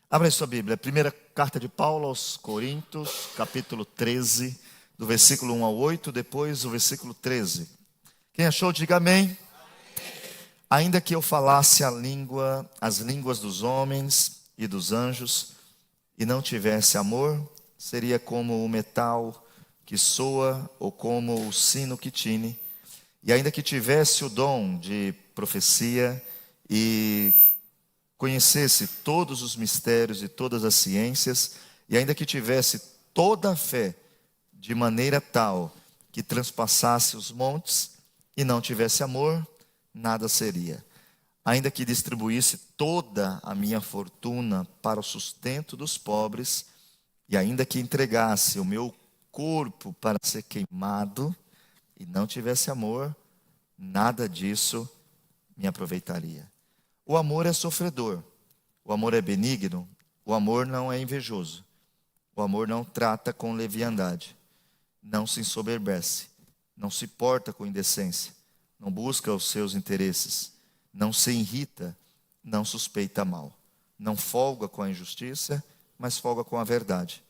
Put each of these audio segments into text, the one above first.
Abra aí sua Bíblia, a primeira carta de Paulo aos Coríntios, capítulo 13, do versículo 1 ao 8, depois o versículo 13. Quem achou, diga amém. Ainda que eu falasse as línguas dos homens e dos anjos, e não tivesse amor, seria como o metal que soa, ou como o sino que tine. E ainda que tivesse o dom de profecia e conhecesse todos os mistérios e todas as ciências, e ainda que tivesse toda a fé, de maneira tal que transpassasse os montes, e não tivesse amor, nada seria. Ainda que distribuísse toda a minha fortuna para o sustento dos pobres, e ainda que entregasse o meu corpo para ser queimado, e não tivesse amor, nada disso me aproveitaria. O amor é sofredor, o amor é benigno, o amor não é invejoso, o amor não trata com leviandade, não se ensoberbece, não se porta com indecência, não busca os seus interesses, não se irrita, não suspeita mal, não folga com a injustiça, mas folga com a verdade.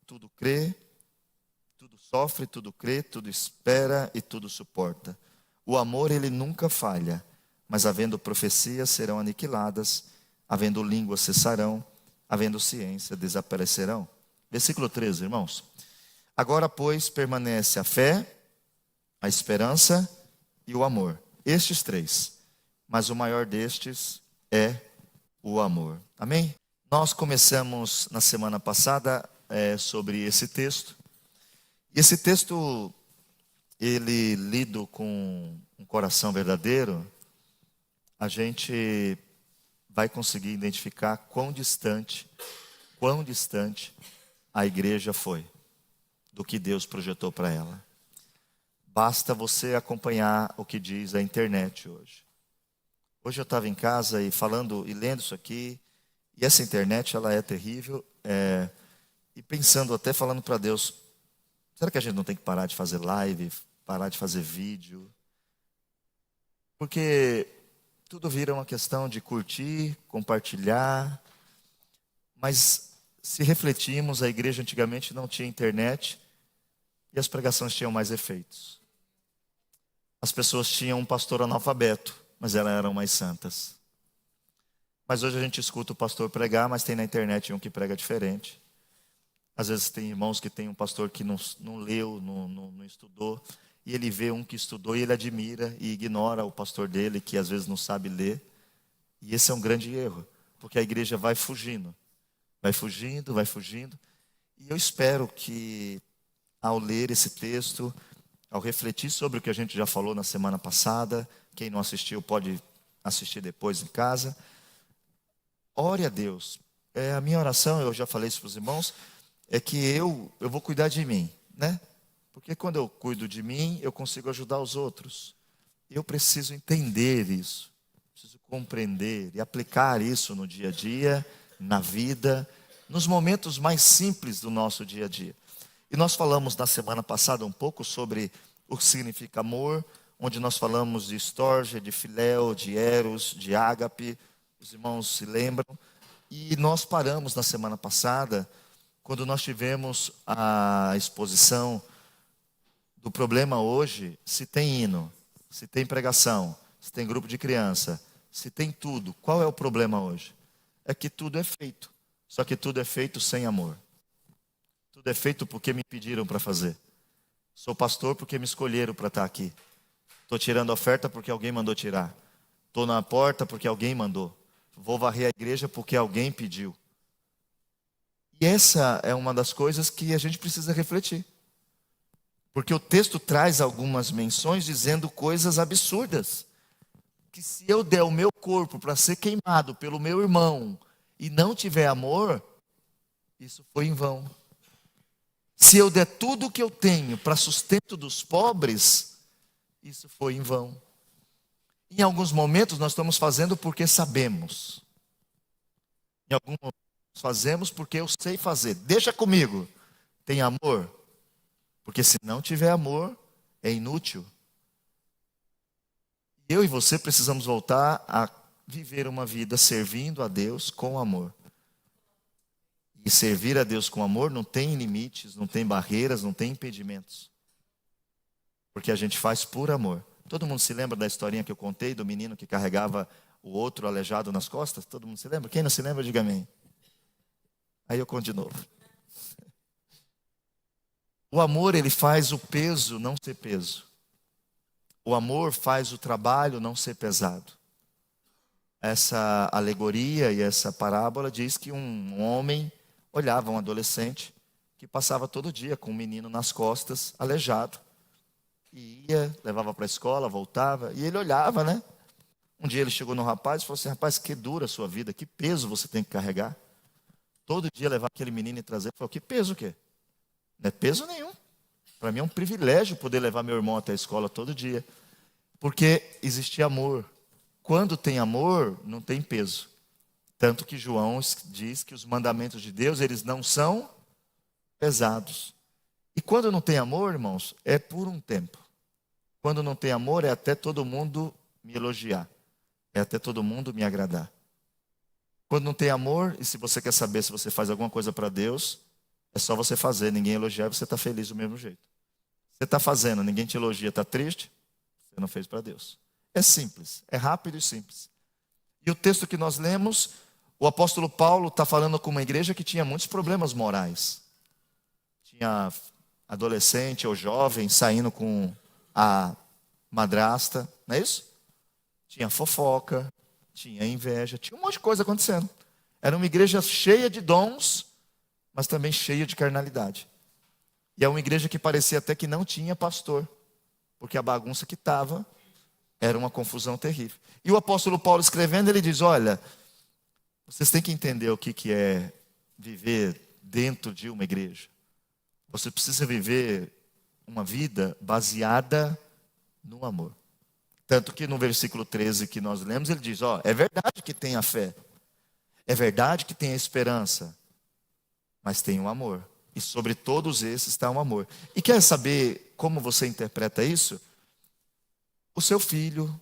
Tudo crê, tudo sofre, tudo crê, tudo espera e tudo suporta. O amor, ele nunca falha. Mas havendo profecias serão aniquiladas, havendo línguas cessarão, havendo ciência desaparecerão. Versículo 13, irmãos. Agora, pois, permanece a fé, a esperança e o amor. Estes três. Mas o maior destes é o amor. Amém? Nós começamos na semana passada sobre esse texto. E esse texto, ele lido com um coração verdadeiro, a gente vai conseguir identificar quão distante a igreja foi do que Deus projetou para ela. Basta você acompanhar o que diz a internet hoje. Hoje eu estava em casa e falando e lendo isso aqui, e essa internet ela é terrível, e pensando até, falando para Deus, será que a gente não tem que parar de fazer live, parar de fazer vídeo? Porque tudo vira uma questão de curtir, compartilhar. Mas se refletirmos, a igreja antigamente não tinha internet e as pregações tinham mais efeitos. As pessoas tinham um pastor analfabeto, mas elas eram mais santas. Mas hoje a gente escuta o pastor pregar, mas tem na internet um que prega diferente. Às vezes tem irmãos que tem um pastor que não leu, não estudou, e ele vê um que estudou e ele admira e ignora o pastor dele, que às vezes não sabe ler. E esse é um grande erro, porque a igreja vai fugindo. Vai fugindo, vai fugindo. E eu espero que, ao ler esse texto, ao refletir sobre o que a gente já falou na semana passada, quem não assistiu pode assistir depois em casa, ore a Deus. A minha oração, eu já falei isso para os irmãos, é que eu vou cuidar de mim, né? Porque quando eu cuido de mim, eu consigo ajudar os outros. Eu preciso entender isso, preciso compreender e aplicar isso no dia a dia, na vida, nos momentos mais simples do nosso dia a dia. E nós falamos na semana passada um pouco sobre o que significa amor, onde nós falamos de storge, de filéu, de eros, de ágape, os irmãos se lembram. E nós paramos na semana passada, quando nós tivemos a exposição do problema hoje, se tem hino, se tem pregação, se tem grupo de criança, se tem tudo. Qual é o problema hoje? É que tudo é feito, só que tudo é feito sem amor. Tudo é feito porque me pediram para fazer. Sou pastor porque me escolheram para estar aqui. Estou tirando oferta porque alguém mandou tirar. Estou na porta porque alguém mandou. Vou varrer a igreja porque alguém pediu. E essa é uma das coisas que a gente precisa refletir. Porque o texto traz algumas menções dizendo coisas absurdas. Que se eu der o meu corpo para ser queimado pelo meu irmão e não tiver amor, isso foi em vão. Se eu der tudo o que eu tenho para sustento dos pobres, isso foi em vão. Em alguns momentos nós estamos fazendo porque sabemos. Em alguns momentos nós fazemos porque eu sei fazer. Deixa comigo. Tem amor? Porque se não tiver amor, é inútil. Eu e você precisamos voltar a viver uma vida servindo a Deus com amor. E servir a Deus com amor não tem limites, não tem barreiras, não tem impedimentos. Porque a gente faz por amor. Todo mundo se lembra da historinha que eu contei do menino que carregava o outro aleijado nas costas? Todo mundo se lembra? Quem não se lembra, diga amém. Aí eu conto de novo. O amor, ele faz o peso não ser peso. O amor faz o trabalho não ser pesado. Essa alegoria e essa parábola diz que um homem olhava um adolescente que passava todo dia com um menino nas costas, aleijado. E ia, levava para a escola, voltava, e ele olhava, né? Um dia ele chegou no rapaz e falou assim: rapaz, que dura a sua vida, que peso você tem que carregar. Todo dia levar aquele menino e trazer. Ele falou: que peso o quê? Não é peso nenhum. Para mim é um privilégio poder levar meu irmão até a escola todo dia. Porque existe amor. Quando tem amor, não tem peso. Tanto que João diz que os mandamentos de Deus, eles não são pesados. E quando não tem amor, irmãos, é por um tempo. Quando não tem amor, é até todo mundo me elogiar. É até todo mundo me agradar. Quando não tem amor, e se você quer saber se você faz alguma coisa para Deus, é só você fazer, ninguém elogiar e você está feliz do mesmo jeito. Você está fazendo, ninguém te elogia, está triste, você não fez para Deus. É simples, é rápido e simples. E o texto que nós lemos, o apóstolo Paulo está falando com uma igreja que tinha muitos problemas morais. Tinha adolescente ou jovem saindo com a madrasta, não é isso? Tinha fofoca, tinha inveja, tinha um monte de coisa acontecendo. Era uma igreja cheia de dons, mas também cheia de carnalidade. E é uma igreja que parecia até que não tinha pastor, porque a bagunça que estava era uma confusão terrível. E o apóstolo Paulo escrevendo, ele diz: olha, vocês têm que entender o que é viver dentro de uma igreja. Você precisa viver uma vida baseada no amor. Tanto que no versículo 13 que nós lemos, ele diz: ó, é verdade que tem a fé, é verdade que tem a esperança, mas tem o amor. E sobre todos esses está o amor. E quer saber como você interpreta isso? O seu filho.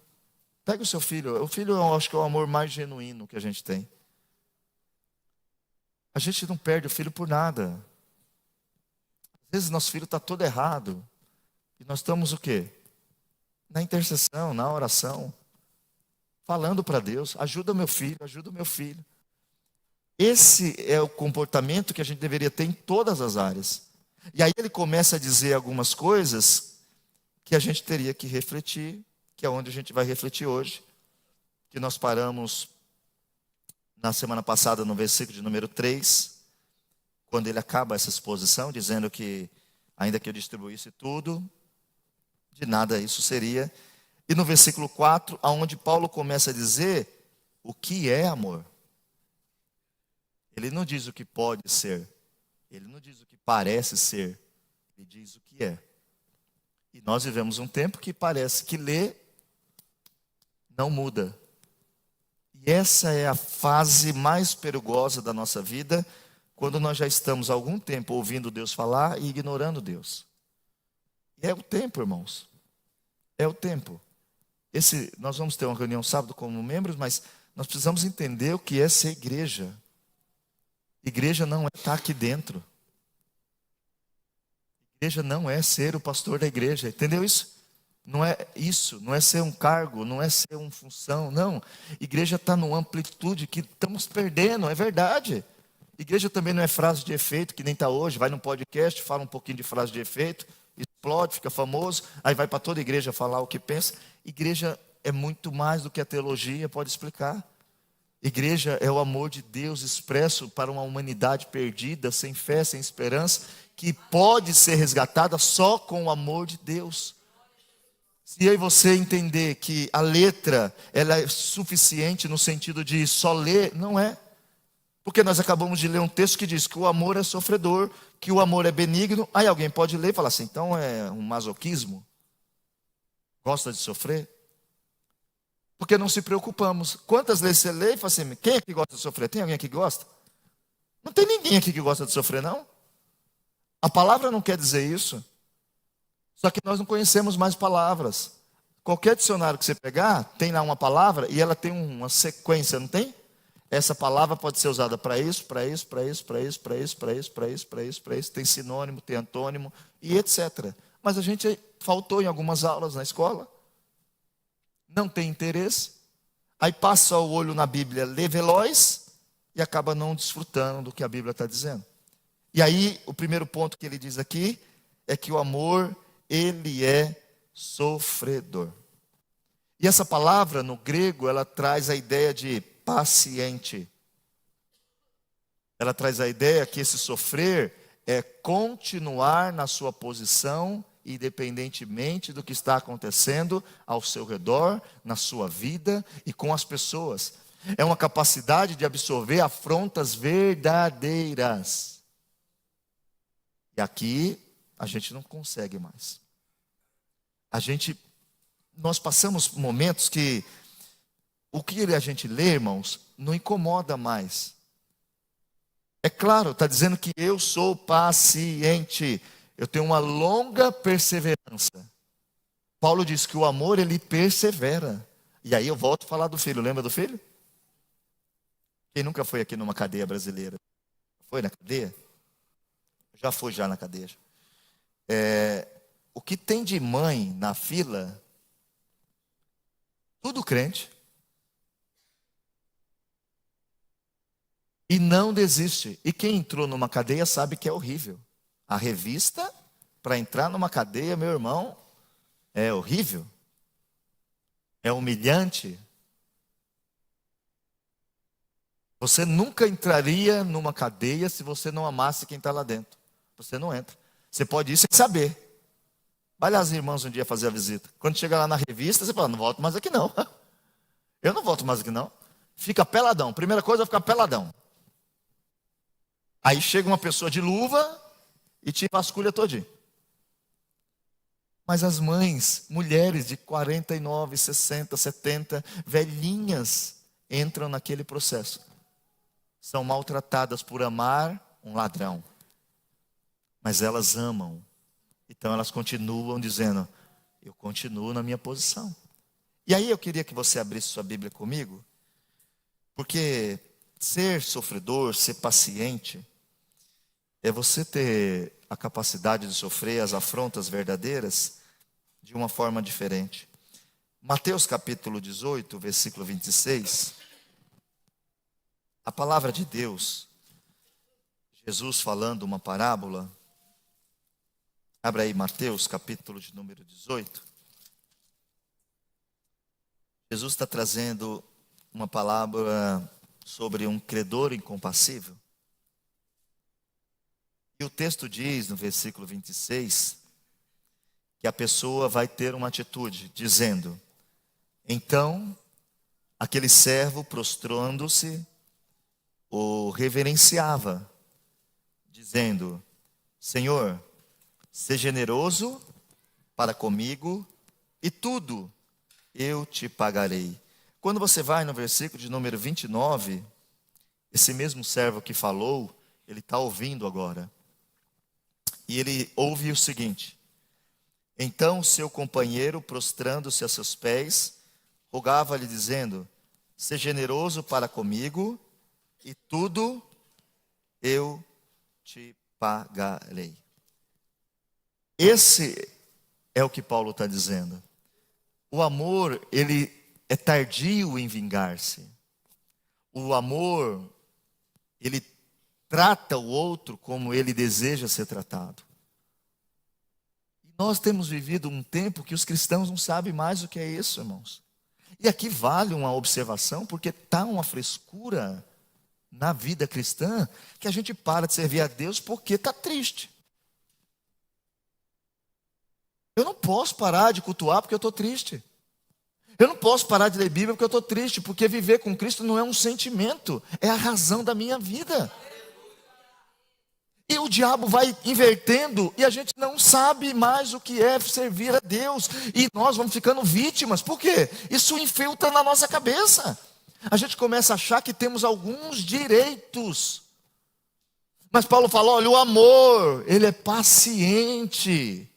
Pega o seu filho. O filho, eu acho que é o amor mais genuíno que a gente tem. A gente não perde o filho por nada. Às vezes nosso filho está todo errado. E nós estamos o quê? Na intercessão, na oração. Falando para Deus: ajuda o meu filho, ajuda o meu filho. Esse é o comportamento que a gente deveria ter em todas as áreas. E aí ele começa a dizer algumas coisas que a gente teria que refletir, que é onde a gente vai refletir hoje. Que nós paramos na semana passada no versículo de número 3, quando ele acaba essa exposição, dizendo que ainda que eu distribuísse tudo, de nada isso seria. E no versículo 4, aonde Paulo começa a dizer o que é amor. Ele não diz o que pode ser, ele não diz o que parece ser, ele diz o que é. E nós vivemos um tempo que parece que ler não muda. E essa é a fase mais perigosa da nossa vida, quando nós já estamos há algum tempo ouvindo Deus falar e ignorando Deus. E é o tempo, irmãos. É o tempo. Nós vamos ter uma reunião sábado como membros, mas nós precisamos entender o que é ser igreja. Igreja não é estar aqui dentro. Igreja não é ser o pastor da igreja. Entendeu isso? Não é isso, não é ser um cargo, não é ser uma função, não. Igreja está numa amplitude que estamos perdendo, é verdade. Igreja também não é frase de efeito, que nem está hoje. Vai num podcast, fala um pouquinho de frase de efeito, explode, fica famoso, aí vai para toda a igreja falar o que pensa. Igreja é muito mais do que a teologia pode explicar. Igreja é o amor de Deus expresso para uma humanidade perdida, sem fé, sem esperança, que pode ser resgatada só com o amor de Deus. Se eu e você entender que a letra ela é suficiente no sentido de só ler, não é. Porque nós acabamos de ler um texto que diz que o amor é sofredor, que o amor é benigno. Aí alguém pode ler e falar assim: então é um masoquismo? Gosta de sofrer? Porque não se preocupamos. Quantas vezes você lê e fala assim: quem é que gosta de sofrer? Tem alguém aqui que gosta? Não tem ninguém aqui que gosta de sofrer, não. A palavra não quer dizer isso. Só que nós não conhecemos mais palavras. Qualquer dicionário que você pegar, tem lá uma palavra e ela tem uma sequência, não tem? Essa palavra pode ser usada para isso, para isso, para isso, para isso, para isso, para isso, para isso, para isso, para isso. Tem sinônimo, tem antônimo e etc. Mas a gente faltou em algumas aulas na escola. Não tem interesse. Aí passa o olho na Bíblia, lê veloz e acaba não desfrutando do que a Bíblia está dizendo. E aí, o primeiro ponto que ele diz aqui é que o amor, ele é sofredor. E essa palavra, no grego, ela traz a ideia de paciente. Ela traz a ideia que esse sofrer é continuar na sua posição, independentemente do que está acontecendo ao seu redor, na sua vida e com as pessoas. É uma capacidade de absorver afrontas verdadeiras. E aqui a gente não consegue mais. Nós passamos momentos que o que a gente lê, irmãos, não incomoda mais. É claro, está dizendo que eu sou paciente. Eu tenho uma longa perseverança. Paulo diz que o amor, ele persevera. E aí eu volto a falar do filho. Lembra do filho? Quem nunca foi aqui numa cadeia brasileira? Foi na cadeia? Já foi já na cadeia. O que tem de mãe na fila, tudo crente. E não desiste. E quem entrou numa cadeia sabe que é horrível. A revista, para entrar numa cadeia, meu irmão, é horrível. É humilhante. Você nunca entraria numa cadeia se você não amasse quem está lá dentro. Você não entra. Você pode ir sem saber. Vai lá as irmãs um dia fazer a visita. Quando chega lá na revista, você fala, não volto mais aqui não. Eu não volto mais aqui não. Fica peladão. Primeira coisa é ficar peladão. Aí chega uma pessoa de luva e te vasculha todinho. Mas as mães, mulheres de 49, 60, 70, velhinhas, entram naquele processo. São maltratadas por amar um ladrão. Mas elas amam. Então elas continuam dizendo, eu continuo na minha posição. E aí eu queria que você abrisse sua Bíblia comigo. Porque ser sofredor, ser paciente, é você ter a capacidade de sofrer as afrontas verdadeiras de uma forma diferente. Mateus capítulo 18, versículo 26. A palavra de Deus, Jesus falando uma parábola. Abra aí Mateus capítulo de número 18. Jesus está trazendo uma palavra sobre um credor incompassível. E o texto diz, no versículo 26, que a pessoa vai ter uma atitude, dizendo, então, aquele servo prostrando-se, o reverenciava, dizendo, Senhor, seja generoso para comigo e tudo eu te pagarei. Quando você vai no versículo de número 29, esse mesmo servo que falou, ele está ouvindo agora. E ele ouve o seguinte, então o seu companheiro, prostrando-se a seus pés, rogava-lhe dizendo, seja generoso para comigo e tudo eu te pagarei. Esse é o que Paulo está dizendo. O amor, ele é tardio em vingar-se. O amor, ele trata o outro como ele deseja ser tratado. E nós temos vivido um tempo que os cristãos não sabem mais o que é isso, irmãos. E aqui vale uma observação, porque está uma frescura na vida cristã, que a gente para de servir a Deus porque está triste. Eu não posso parar de cultuar porque eu estou triste. Eu não posso parar de ler Bíblia porque eu estou triste, porque viver com Cristo não é um sentimento, é a razão da minha vida. E o diabo vai invertendo e a gente não sabe mais o que é servir a Deus. E nós vamos ficando vítimas. Por quê? Isso infiltra na nossa cabeça. A gente começa a achar que temos alguns direitos. Mas Paulo fala, olha, o amor, ele é paciente.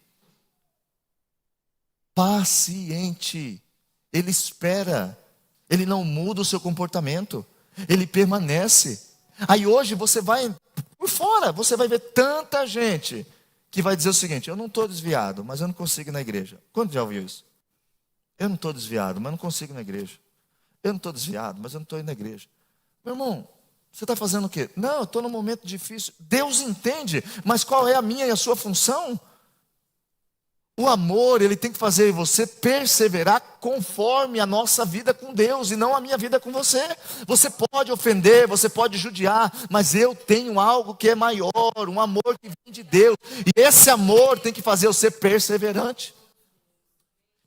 Paciente. Ele espera. Ele não muda o seu comportamento. Ele permanece. Aí hoje você vai por fora, você vai ver tanta gente que vai dizer o seguinte: eu não estou desviado, mas eu não consigo ir na igreja. Quando já ouviu isso? Eu não estou desviado, mas eu não consigo ir na igreja. Eu não estou desviado, mas eu não estou indo na igreja. Meu irmão, você está fazendo o quê? Não, eu estou num momento difícil. Deus entende, mas qual é a minha e a sua função? O amor, ele tem que fazer você perseverar conforme a nossa vida com Deus e não a minha vida com você. Você pode ofender, você pode judiar, mas eu tenho algo que é maior, um amor que vem de Deus. E esse amor tem que fazer eu ser perseverante.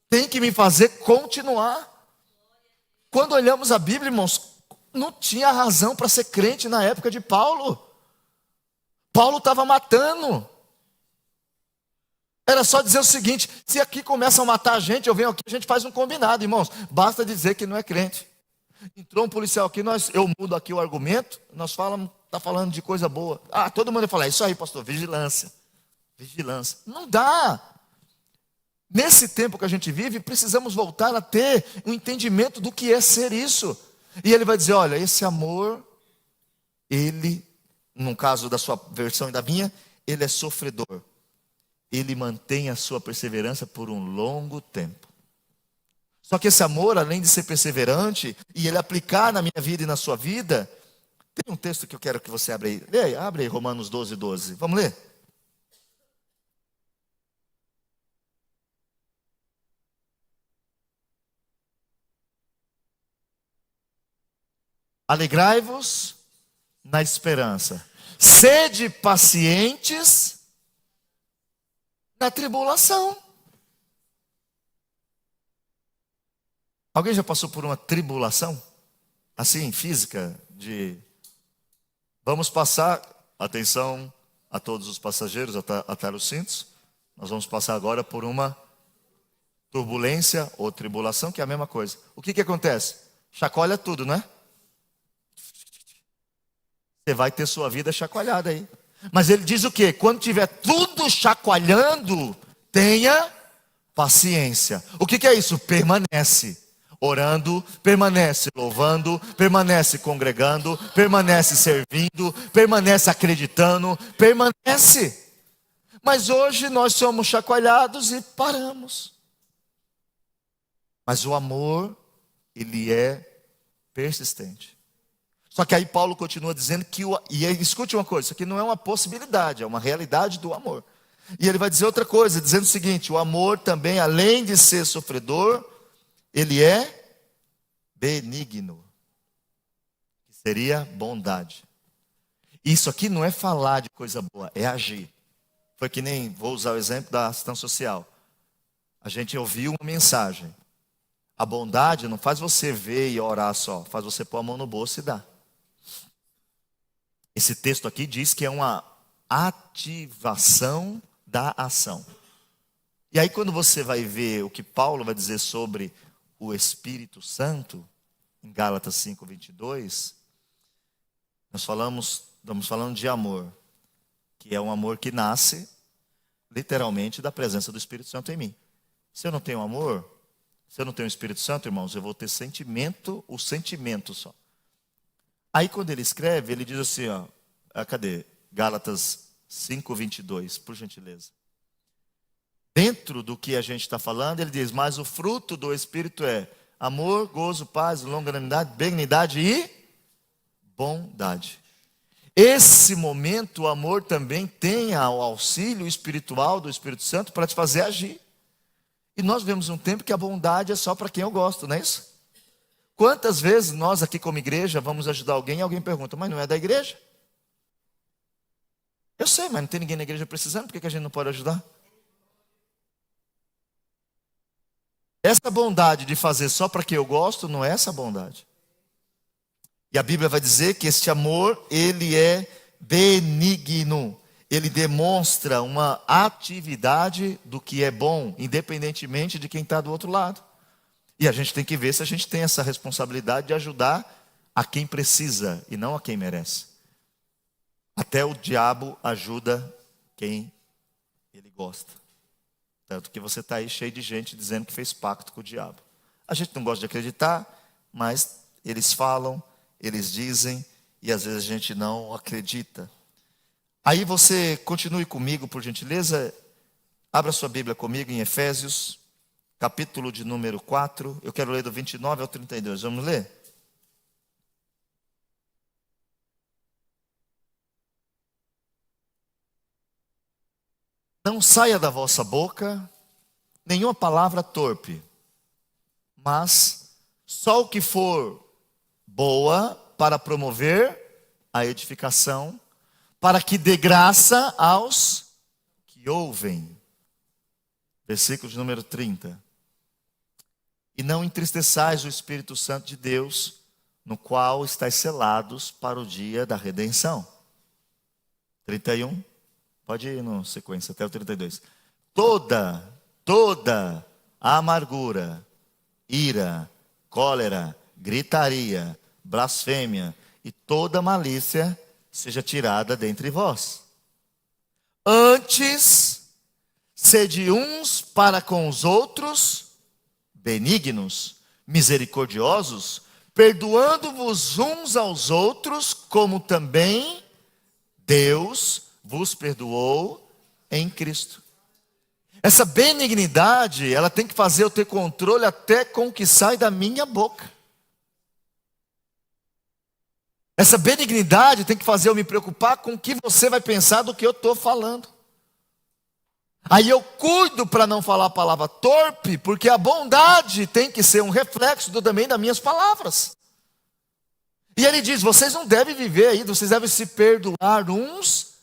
Tem que me fazer continuar. Quando olhamos a Bíblia, irmãos, não tinha razão para ser crente na época de Paulo. Paulo estava matando. Era só dizer o seguinte: se aqui começam a matar a gente, eu venho aqui, a gente faz um combinado, irmãos. Basta dizer que não é crente. Entrou um policial aqui, eu mudo aqui o argumento, nós falamos, está falando de coisa boa. Ah, todo mundo vai falar: isso aí, pastor, vigilância. Vigilância. Não dá. Nesse tempo que a gente vive, precisamos voltar a ter um entendimento do que é ser isso. E ele vai dizer: olha, esse amor, ele, no caso da sua versão e da minha, ele é sofredor. Ele mantém a sua perseverança por um longo tempo. Só que esse amor, além de ser perseverante, e ele aplicar na minha vida e na sua vida, tem um texto que eu quero que você abra aí. Lê aí, abre aí Romanos 12, 12. Vamos ler? Alegrai-vos na esperança. Sede pacientes na tribulação. Alguém já passou por uma tribulação? Assim, física, vamos passar, atenção a todos os passageiros, atar os cintos. Nós vamos passar agora por uma turbulência ou tribulação, que é a mesma coisa. O que acontece? Chacoalha tudo, não é? Você vai ter sua vida chacoalhada aí. Mas ele diz o quê? Quando tiver tudo chacoalhando, tenha paciência. O que é isso? Permanece orando, permanece louvando, permanece congregando, permanece servindo, permanece acreditando, permanece. Mas hoje nós somos chacoalhados e paramos. Mas o amor, ele é persistente. Só que aí Paulo continua dizendo que, escute uma coisa, isso aqui não é uma possibilidade, é uma realidade do amor. E ele vai dizer outra coisa, dizendo o seguinte: o amor também, além de ser sofredor, ele é benigno, que seria bondade. Isso aqui não é falar de coisa boa, é agir. Foi que nem, vou usar o exemplo da assistência social. A gente ouviu uma mensagem. A bondade não faz você ver e orar só, faz você pôr a mão no bolso e dar. Esse texto aqui diz que é uma ativação da ação. E aí quando você vai ver o que Paulo vai dizer sobre o Espírito Santo, em Gálatas 5:22, estamos falando de amor, que é um amor que nasce, literalmente, da presença do Espírito Santo em mim. Se eu não tenho amor, se eu não tenho o Espírito Santo, irmãos, eu vou ter sentimento, o sentimento só. Aí quando ele escreve, ele diz assim, cadê? Gálatas 5:22, por gentileza. Dentro do que a gente está falando, ele diz: mas o fruto do Espírito é amor, gozo, paz, longanimidade, benignidade e bondade. Esse momento, o amor também tem o auxílio espiritual do Espírito Santo para te fazer agir. E nós vemos um tempo que a bondade é só para quem eu gosto, não é isso? Quantas vezes nós aqui como igreja vamos ajudar alguém e alguém pergunta: mas não é da igreja? Eu sei, mas não tem ninguém na igreja precisando, por que a gente não pode ajudar? Essa bondade de fazer só para quem eu gosto, não é essa bondade. E a Bíblia vai dizer que este amor, ele é benigno. Ele demonstra uma atividade do que é bom, independentemente de quem está do outro lado. E a gente tem que ver se a gente tem essa responsabilidade de ajudar a quem precisa e não a quem merece. Até o diabo ajuda quem ele gosta. Tanto que você está aí cheio de gente dizendo que fez pacto com o diabo. A gente não gosta de acreditar, mas eles falam eles dizem, e às vezes a gente não acredita. Aí você continue comigo, por gentileza. Abra sua Bíblia comigo em Efésios, capítulo de número 4. Eu quero ler do 29 ao 32. Vamos ler? Não saia da vossa boca nenhuma palavra torpe, mas só o que for boa para promover a edificação, para que dê graça aos que ouvem. Versículo de número 30. E não entristeçais o Espírito Santo de Deus, no qual estáis selados para o dia da redenção. 31. Pode ir na sequência até o 32. Toda amargura, ira, cólera, gritaria, blasfêmia e toda malícia seja tirada dentre vós. Antes, sede uns para com os outros benignos, misericordiosos, perdoando-vos uns aos outros, como também Deus vos perdoou em Cristo. Essa benignidade, ela tem que fazer eu ter controle até com o que sai da minha boca. Essa benignidade tem que fazer eu me preocupar com o que você vai pensar do que eu estou falando. Aí eu cuido para não falar a palavra torpe, porque a bondade tem que ser um reflexo também das minhas palavras. E ele diz, vocês não devem viver aí, vocês devem se perdoar uns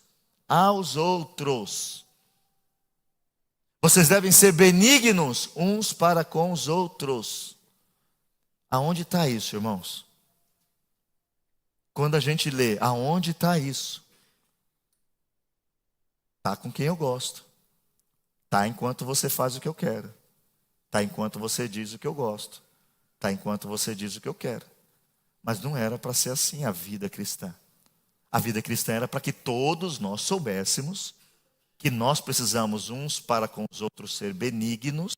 aos outros. Vocês devem ser benignos uns para com os outros. Aonde está isso, irmãos? Quando a gente lê, aonde está isso? Está com quem eu gosto. Está enquanto você faz o que eu quero. Está enquanto você diz o que eu gosto. Está enquanto você diz o que eu quero. Mas não era para ser assim a vida cristã. A vida cristã era para que todos nós soubéssemos que nós precisamos uns para com os outros ser benignos,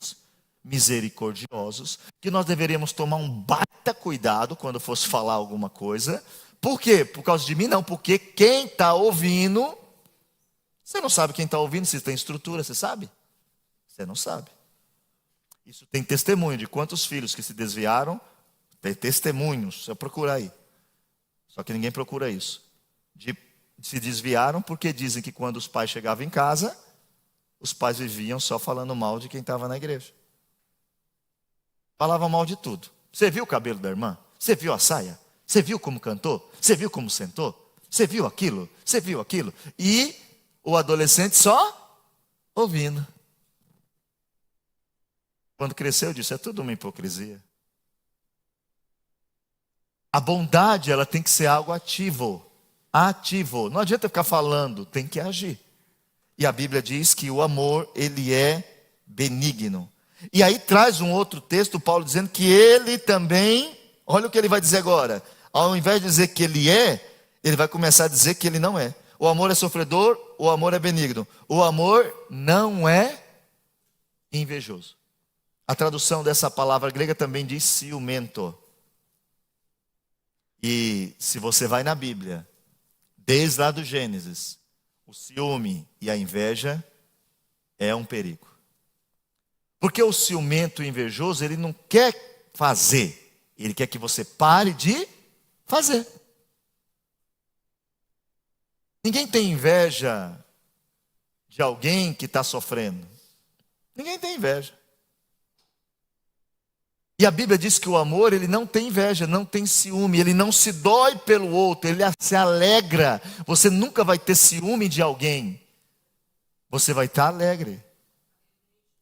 misericordiosos, que nós deveríamos tomar um baita cuidado quando fosse falar alguma coisa. Por quê? Por causa de mim? Não, porque quem está ouvindo, você não sabe quem está ouvindo, se tem estrutura, você sabe? Você não sabe. Isso tem testemunho de quantos filhos que se desviaram, tem testemunhos, você procura aí. Só que ninguém procura isso. Se desviaram porque dizem que quando os pais chegavam em casa, os pais viviam só falando mal de quem estava na igreja. Falavam mal de tudo. Você viu o cabelo da irmã? Você viu a saia? Você viu como cantou? Você viu como sentou? Você viu aquilo? Você viu aquilo? E o adolescente só ouvindo. Quando cresceu, disse, é tudo uma hipocrisia. A bondade, ela tem que ser algo ativo. Ativo. Não adianta ficar falando, tem que agir. E a Bíblia diz que o amor, ele é benigno. E aí traz um outro texto, Paulo dizendo que ele também, olha o que ele vai dizer agora. Ao invés de dizer que ele vai começar a dizer que ele não é. O amor é sofredor, o amor é benigno. O amor não é invejoso. A tradução dessa palavra grega também diz ciumento. E se você vai na Bíblia, desde lá do Gênesis, o ciúme e a inveja é um perigo. Porque o ciumento e invejoso, ele não quer fazer, ele quer que você pare de fazer. Ninguém tem inveja de alguém que está sofrendo. Ninguém tem inveja. E a Bíblia diz que o amor, ele não tem inveja, não tem ciúme, ele não se dói pelo outro, ele se alegra. Você nunca vai ter ciúme de alguém. Você vai estar alegre.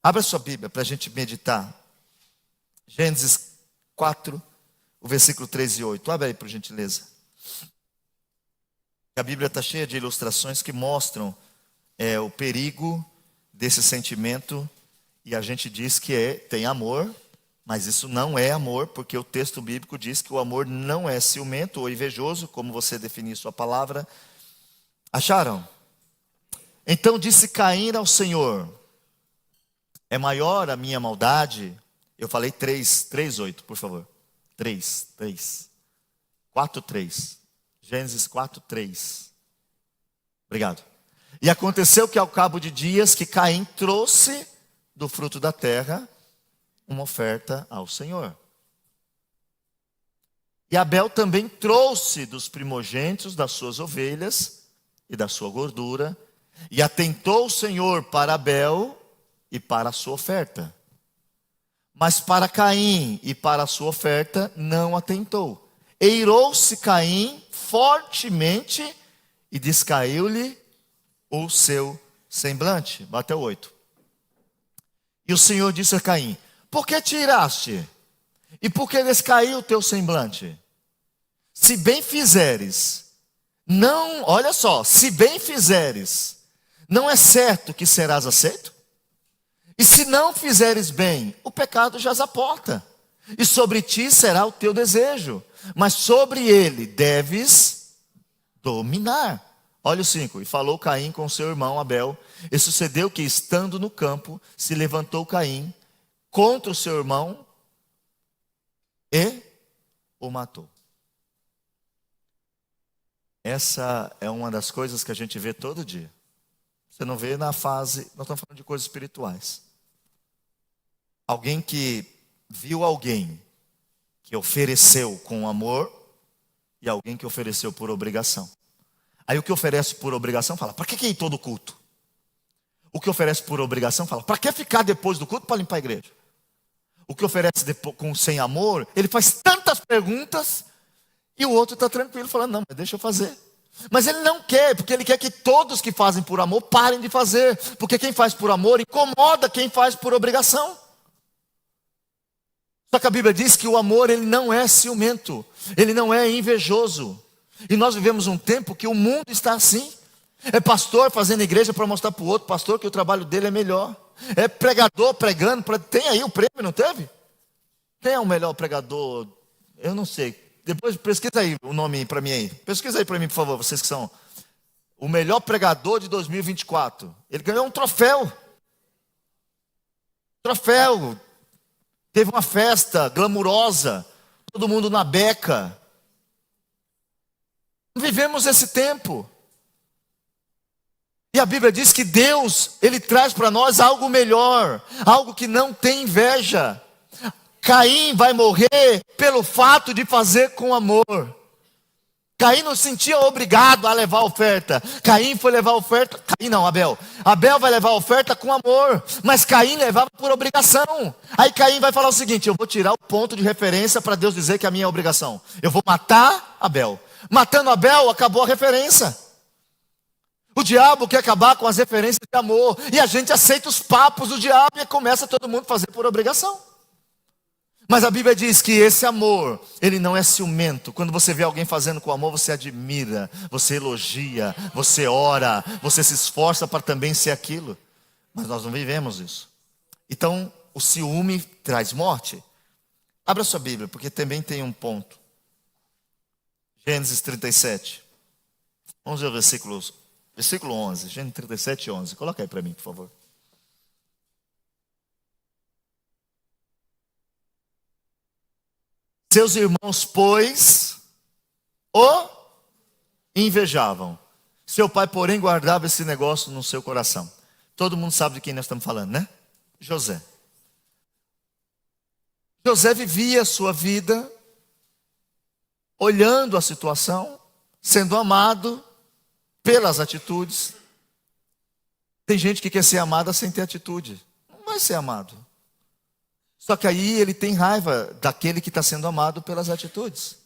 Abra sua Bíblia para a gente meditar. Gênesis 4, o versículo 3 e 8. Abre aí, por gentileza. A Bíblia está cheia de ilustrações que mostram o perigo desse sentimento. E a gente diz que tem amor. Mas isso não é amor, porque o texto bíblico diz que o amor não é ciumento ou invejoso, como você definir sua palavra. Acharam? Então disse Caim ao Senhor, é maior a minha maldade? Eu falei 3:8, por favor. 3. 4:3. Gênesis 4:3. Obrigado. E aconteceu que ao cabo de dias que Caim trouxe do fruto da terra uma oferta ao Senhor. E Abel também trouxe dos primogênitos das suas ovelhas e da sua gordura, e atentou o Senhor para Abel e para a sua oferta. Mas para Caim e para a sua oferta não atentou. Eirou-se Caim fortemente e descaiu-lhe o seu semblante. Bateu 8. E o Senhor disse a Caim: por que te iraste? E por que descaiu o teu semblante? Se bem fizeres, não, olha só, se bem fizeres, não é certo que serás aceito? E se não fizeres bem, o pecado jaz à porta, e sobre ti será o teu desejo, mas sobre ele deves dominar. Olha o 5. E falou Caim com seu irmão Abel, e sucedeu que, estando no campo, se levantou Caim contra o seu irmão e o matou. Essa é uma das coisas que a gente vê todo dia. Você não vê na fase, nós estamos falando de coisas espirituais. Alguém que viu alguém que ofereceu com amor e alguém que ofereceu por obrigação. Aí o que oferece por obrigação fala: para que ir todo culto? O que oferece por obrigação fala: para que ficar depois do culto para limpar a igreja? O que oferece sem amor, ele faz tantas perguntas e o outro está tranquilo, falando: não, mas deixa eu fazer. Mas ele não quer, porque ele quer que todos que fazem por amor parem de fazer. Porque quem faz por amor incomoda quem faz por obrigação. Só que a Bíblia diz que o amor, ele não é ciumento, ele não é invejoso. E nós vivemos um tempo que o mundo está assim. É pastor fazendo igreja para mostrar para o outro pastor que o trabalho dele é melhor. É pregador pregando, tem aí o prêmio, não teve? Quem é o melhor pregador? Eu não sei. Depois pesquisa aí o nome para mim aí. Pesquisa aí para mim, por favor, vocês que são o melhor pregador de 2024. Ele ganhou um troféu. Troféu. Teve uma festa glamurosa. Todo mundo na beca. Vivemos esse tempo. E a Bíblia diz que Deus, Ele traz para nós algo melhor. Algo que não tem inveja. Caim vai morrer pelo fato de fazer com amor. Caim não se sentia obrigado a levar a oferta. Caim foi levar a oferta. Caim não, Abel. Abel vai levar a oferta com amor. Mas Caim levava por obrigação. Aí Caim vai falar o seguinte: eu vou tirar o ponto de referência para Deus dizer que a minha é obrigação. Eu vou matar Abel. Matando Abel, acabou a referência. O diabo quer acabar com as referências de amor. E a gente aceita os papos do diabo e começa todo mundo a fazer por obrigação. Mas a Bíblia diz que esse amor, ele não é ciumento. Quando você vê alguém fazendo com amor, você admira, você elogia, você ora, você se esforça para também ser aquilo. Mas nós não vivemos isso. Então, o ciúme traz morte. Abra sua Bíblia, porque também tem um ponto. Gênesis 37. Vamos ver o versículo 11. Gênesis 37, 11. Coloca aí para mim, por favor. Seus irmãos, pois, o invejavam. Seu pai, porém, guardava esse negócio no seu coração. Todo mundo sabe de quem nós estamos falando, né? José. José vivia a sua vida olhando a situação, sendo amado pelas atitudes. Tem gente que quer ser amada sem ter atitude. Não vai ser amado. Só que aí ele tem raiva daquele que está sendo amado pelas atitudes.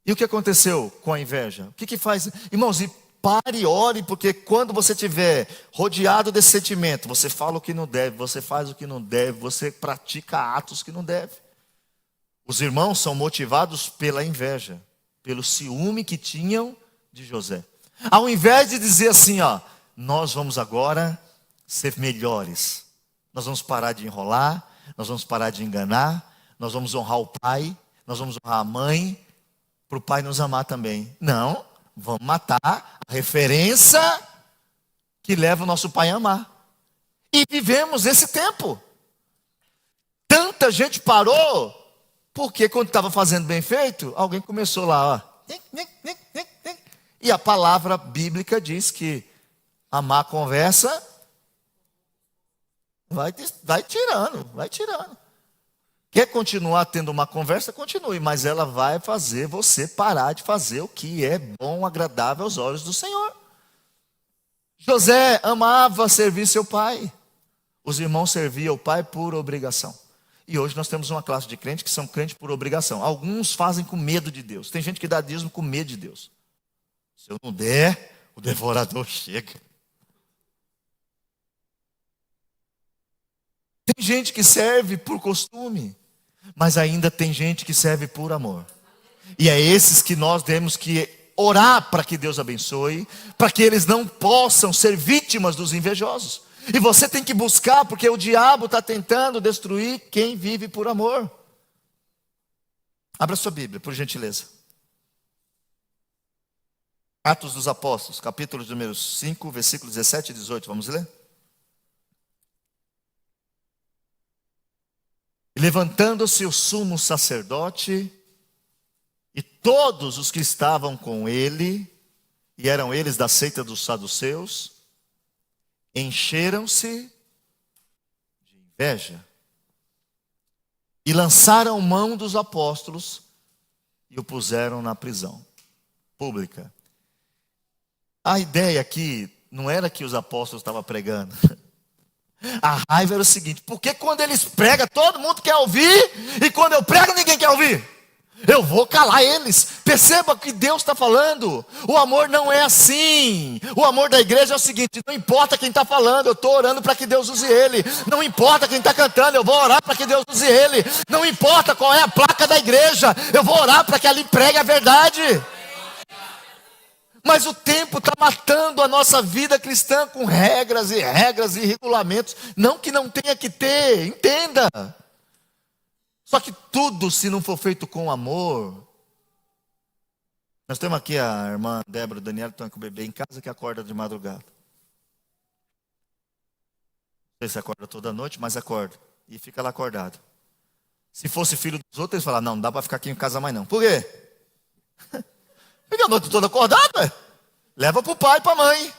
E o que aconteceu com a inveja? O que faz? Irmãos, e pare e ore, porque quando você estiver rodeado desse sentimento, você fala o que não deve, você faz o que não deve, você pratica atos que não deve. Os irmãos são motivados pela inveja, pelo ciúme que tinham de José. Ao invés de dizer assim, ó, nós vamos agora ser melhores, nós vamos parar de enrolar, nós vamos parar de enganar, nós vamos honrar o pai, nós vamos honrar a mãe, para o pai nos amar também. Não, vamos matar a referência que leva o nosso pai a amar. E vivemos esse tempo. Tanta gente parou, porque quando estava fazendo bem feito, alguém começou lá, ó. E a palavra bíblica diz que a má conversa vai tirando. Quer continuar tendo uma conversa? Continue, mas ela vai fazer você parar de fazer o que é bom, agradável aos olhos do Senhor. José amava servir seu pai. Os irmãos serviam o pai por obrigação. E hoje nós temos uma classe de crentes que são crentes por obrigação. Alguns fazem com medo de Deus. Tem gente que dá dízimo com medo de Deus. Se eu não der, o devorador chega. Tem gente que serve por costume, mas ainda tem gente que serve por amor. E é esses que nós temos que orar para que Deus abençoe, para que eles não possam ser vítimas dos invejosos. E você tem que buscar, porque o diabo está tentando destruir quem vive por amor. Abra sua Bíblia, por gentileza. Atos dos Apóstolos, capítulo número 5, versículos 17 e 18, vamos ler? Levantando-se o sumo sacerdote e todos os que estavam com ele, e eram eles da seita dos saduceus, encheram-se de inveja e lançaram mão dos apóstolos e o puseram na prisão pública. A ideia aqui não era que os apóstolos estavam pregando. A raiva era o seguinte: porque quando eles pregam, todo mundo quer ouvir, e quando eu prego, ninguém quer ouvir. Eu vou calar eles. Perceba que Deus está falando. O amor não é assim. O amor da igreja é o seguinte: não importa quem está falando, eu estou orando para que Deus use ele. Não importa quem está cantando, eu vou orar para que Deus use ele. Não importa qual é a placa da igreja, eu vou orar para que ali pregue a verdade. Mas o tempo está matando a nossa vida cristã com regras e regulamentos. Não que não tenha que ter, entenda. Só que tudo, se não for feito com amor. Nós temos aqui a irmã Débora e o Daniel, que estão com o bebê em casa, que acorda de madrugada. Não sei se acorda toda noite, mas acorda. E fica lá acordado. Se fosse filho dos outros, eles falaram: não dá para ficar aqui em casa mais não. Por quê? Fica a noite toda acordada. Leva para o pai e para a mãe.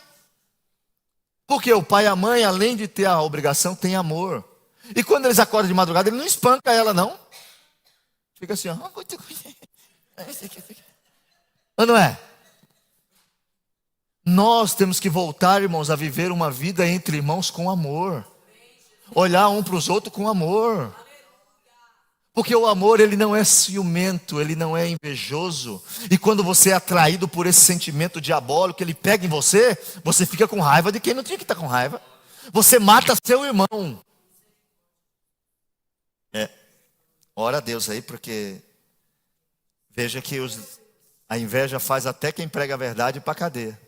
Porque o pai e a mãe, além de ter a obrigação, tem amor. E quando eles acordam de madrugada, ele não espanca ela, não. Fica assim, ó. Ou não é? Nós temos que voltar, irmãos, a viver uma vida entre irmãos com amor. Olhar um para os outros com amor. Porque o amor, ele não é ciumento, ele não é invejoso. E quando você é atraído por esse sentimento diabólico, ele pega em você, você fica com raiva de quem não tinha que estar com raiva. Você mata seu irmão. Ora a Deus aí, porque veja que a inveja faz até quem prega a verdade para a cadeia.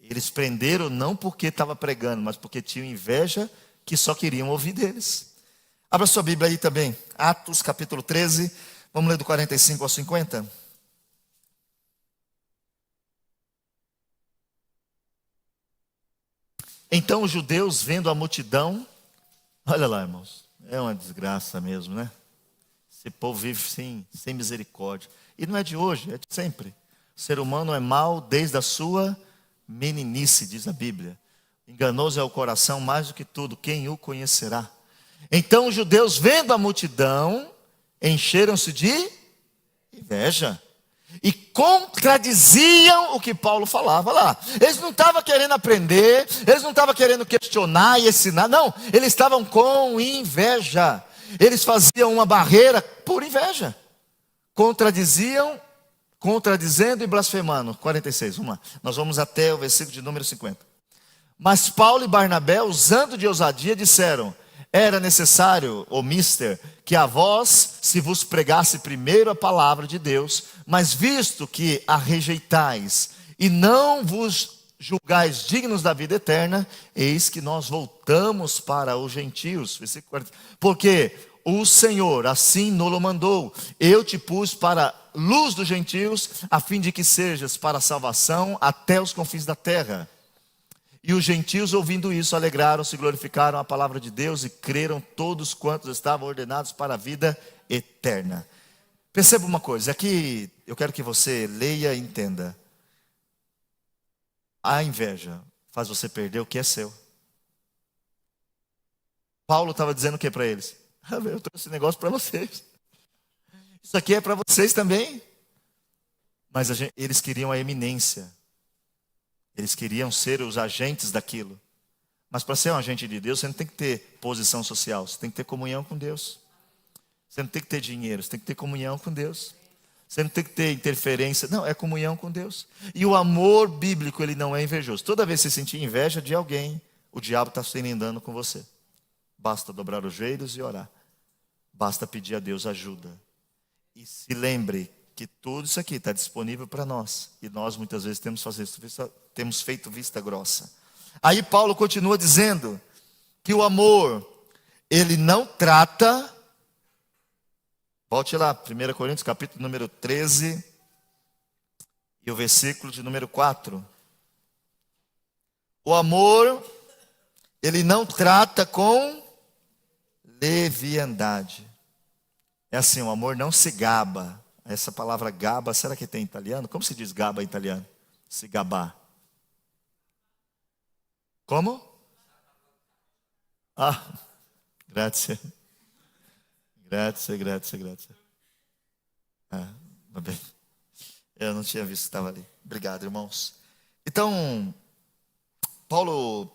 Eles prenderam não porque estava pregando, mas porque tinham inveja que só queriam ouvir deles. Abra sua Bíblia aí também, Atos capítulo 13, vamos ler do 45 ao 50. Então os judeus, vendo a multidão, olha lá, irmãos, é uma desgraça mesmo, né? Esse povo vive sem misericórdia. E não é de hoje, é de sempre. O ser humano é mau desde a sua meninice, diz a Bíblia. Enganoso é o coração mais do que tudo, quem o conhecerá? Então os judeus, vendo a multidão, encheram-se de inveja e contradiziam o que Paulo falava lá. Eles não estavam querendo aprender, eles não estavam querendo questionar e ensinar, não, eles estavam com inveja. Eles faziam uma barreira por inveja, contradizendo e blasfemando. 46, vamos lá, nós vamos até o versículo de número 50. Mas Paulo e Barnabé, usando de ousadia, disseram: era necessário, ô mister, que a vós se vos pregasse primeiro a palavra de Deus, mas visto que a rejeitais e não vos julgais dignos da vida eterna, eis que nós voltamos para os gentios. Versículo 40. Porque o Senhor assim nos mandou: eu te pus para luz dos gentios, a fim de que sejas para a salvação até os confins da terra. E os gentios, ouvindo isso, alegraram-se, glorificaram a palavra de Deus e creram todos quantos estavam ordenados para a vida eterna. Perceba uma coisa, aqui eu quero que você leia e entenda. A inveja faz você perder o que é seu. Paulo estava dizendo o que para eles? Eu trouxe esse negócio para vocês. Isso aqui é para vocês também. Mas eles queriam a eminência. Eles queriam ser os agentes daquilo. Mas para ser um agente de Deus, você não tem que ter posição social. Você tem que ter comunhão com Deus. Você não tem que ter dinheiro, você tem que ter comunhão com Deus. Você não tem que ter interferência. Não, é comunhão com Deus. E o amor bíblico, ele não é invejoso. Toda vez que você sentir inveja de alguém, o diabo está se andando com você. Basta dobrar os joelhos e orar. Basta pedir a Deus ajuda. E se lembre que tudo isso aqui está disponível para nós. E nós muitas vezes temos feito vista grossa. Aí Paulo continua dizendo que o amor, ele não trata... Volte lá, 1 Coríntios capítulo número 13 e o versículo de número 4. O amor, ele não trata com leviandade. É assim, o amor não se gaba. Essa palavra gaba, será que tem em italiano? Como se diz gaba em italiano? Se gabar. Como? Grazie. Grazie. Bem. Eu não tinha visto que estava ali. Obrigado, irmãos. Então, Paulo,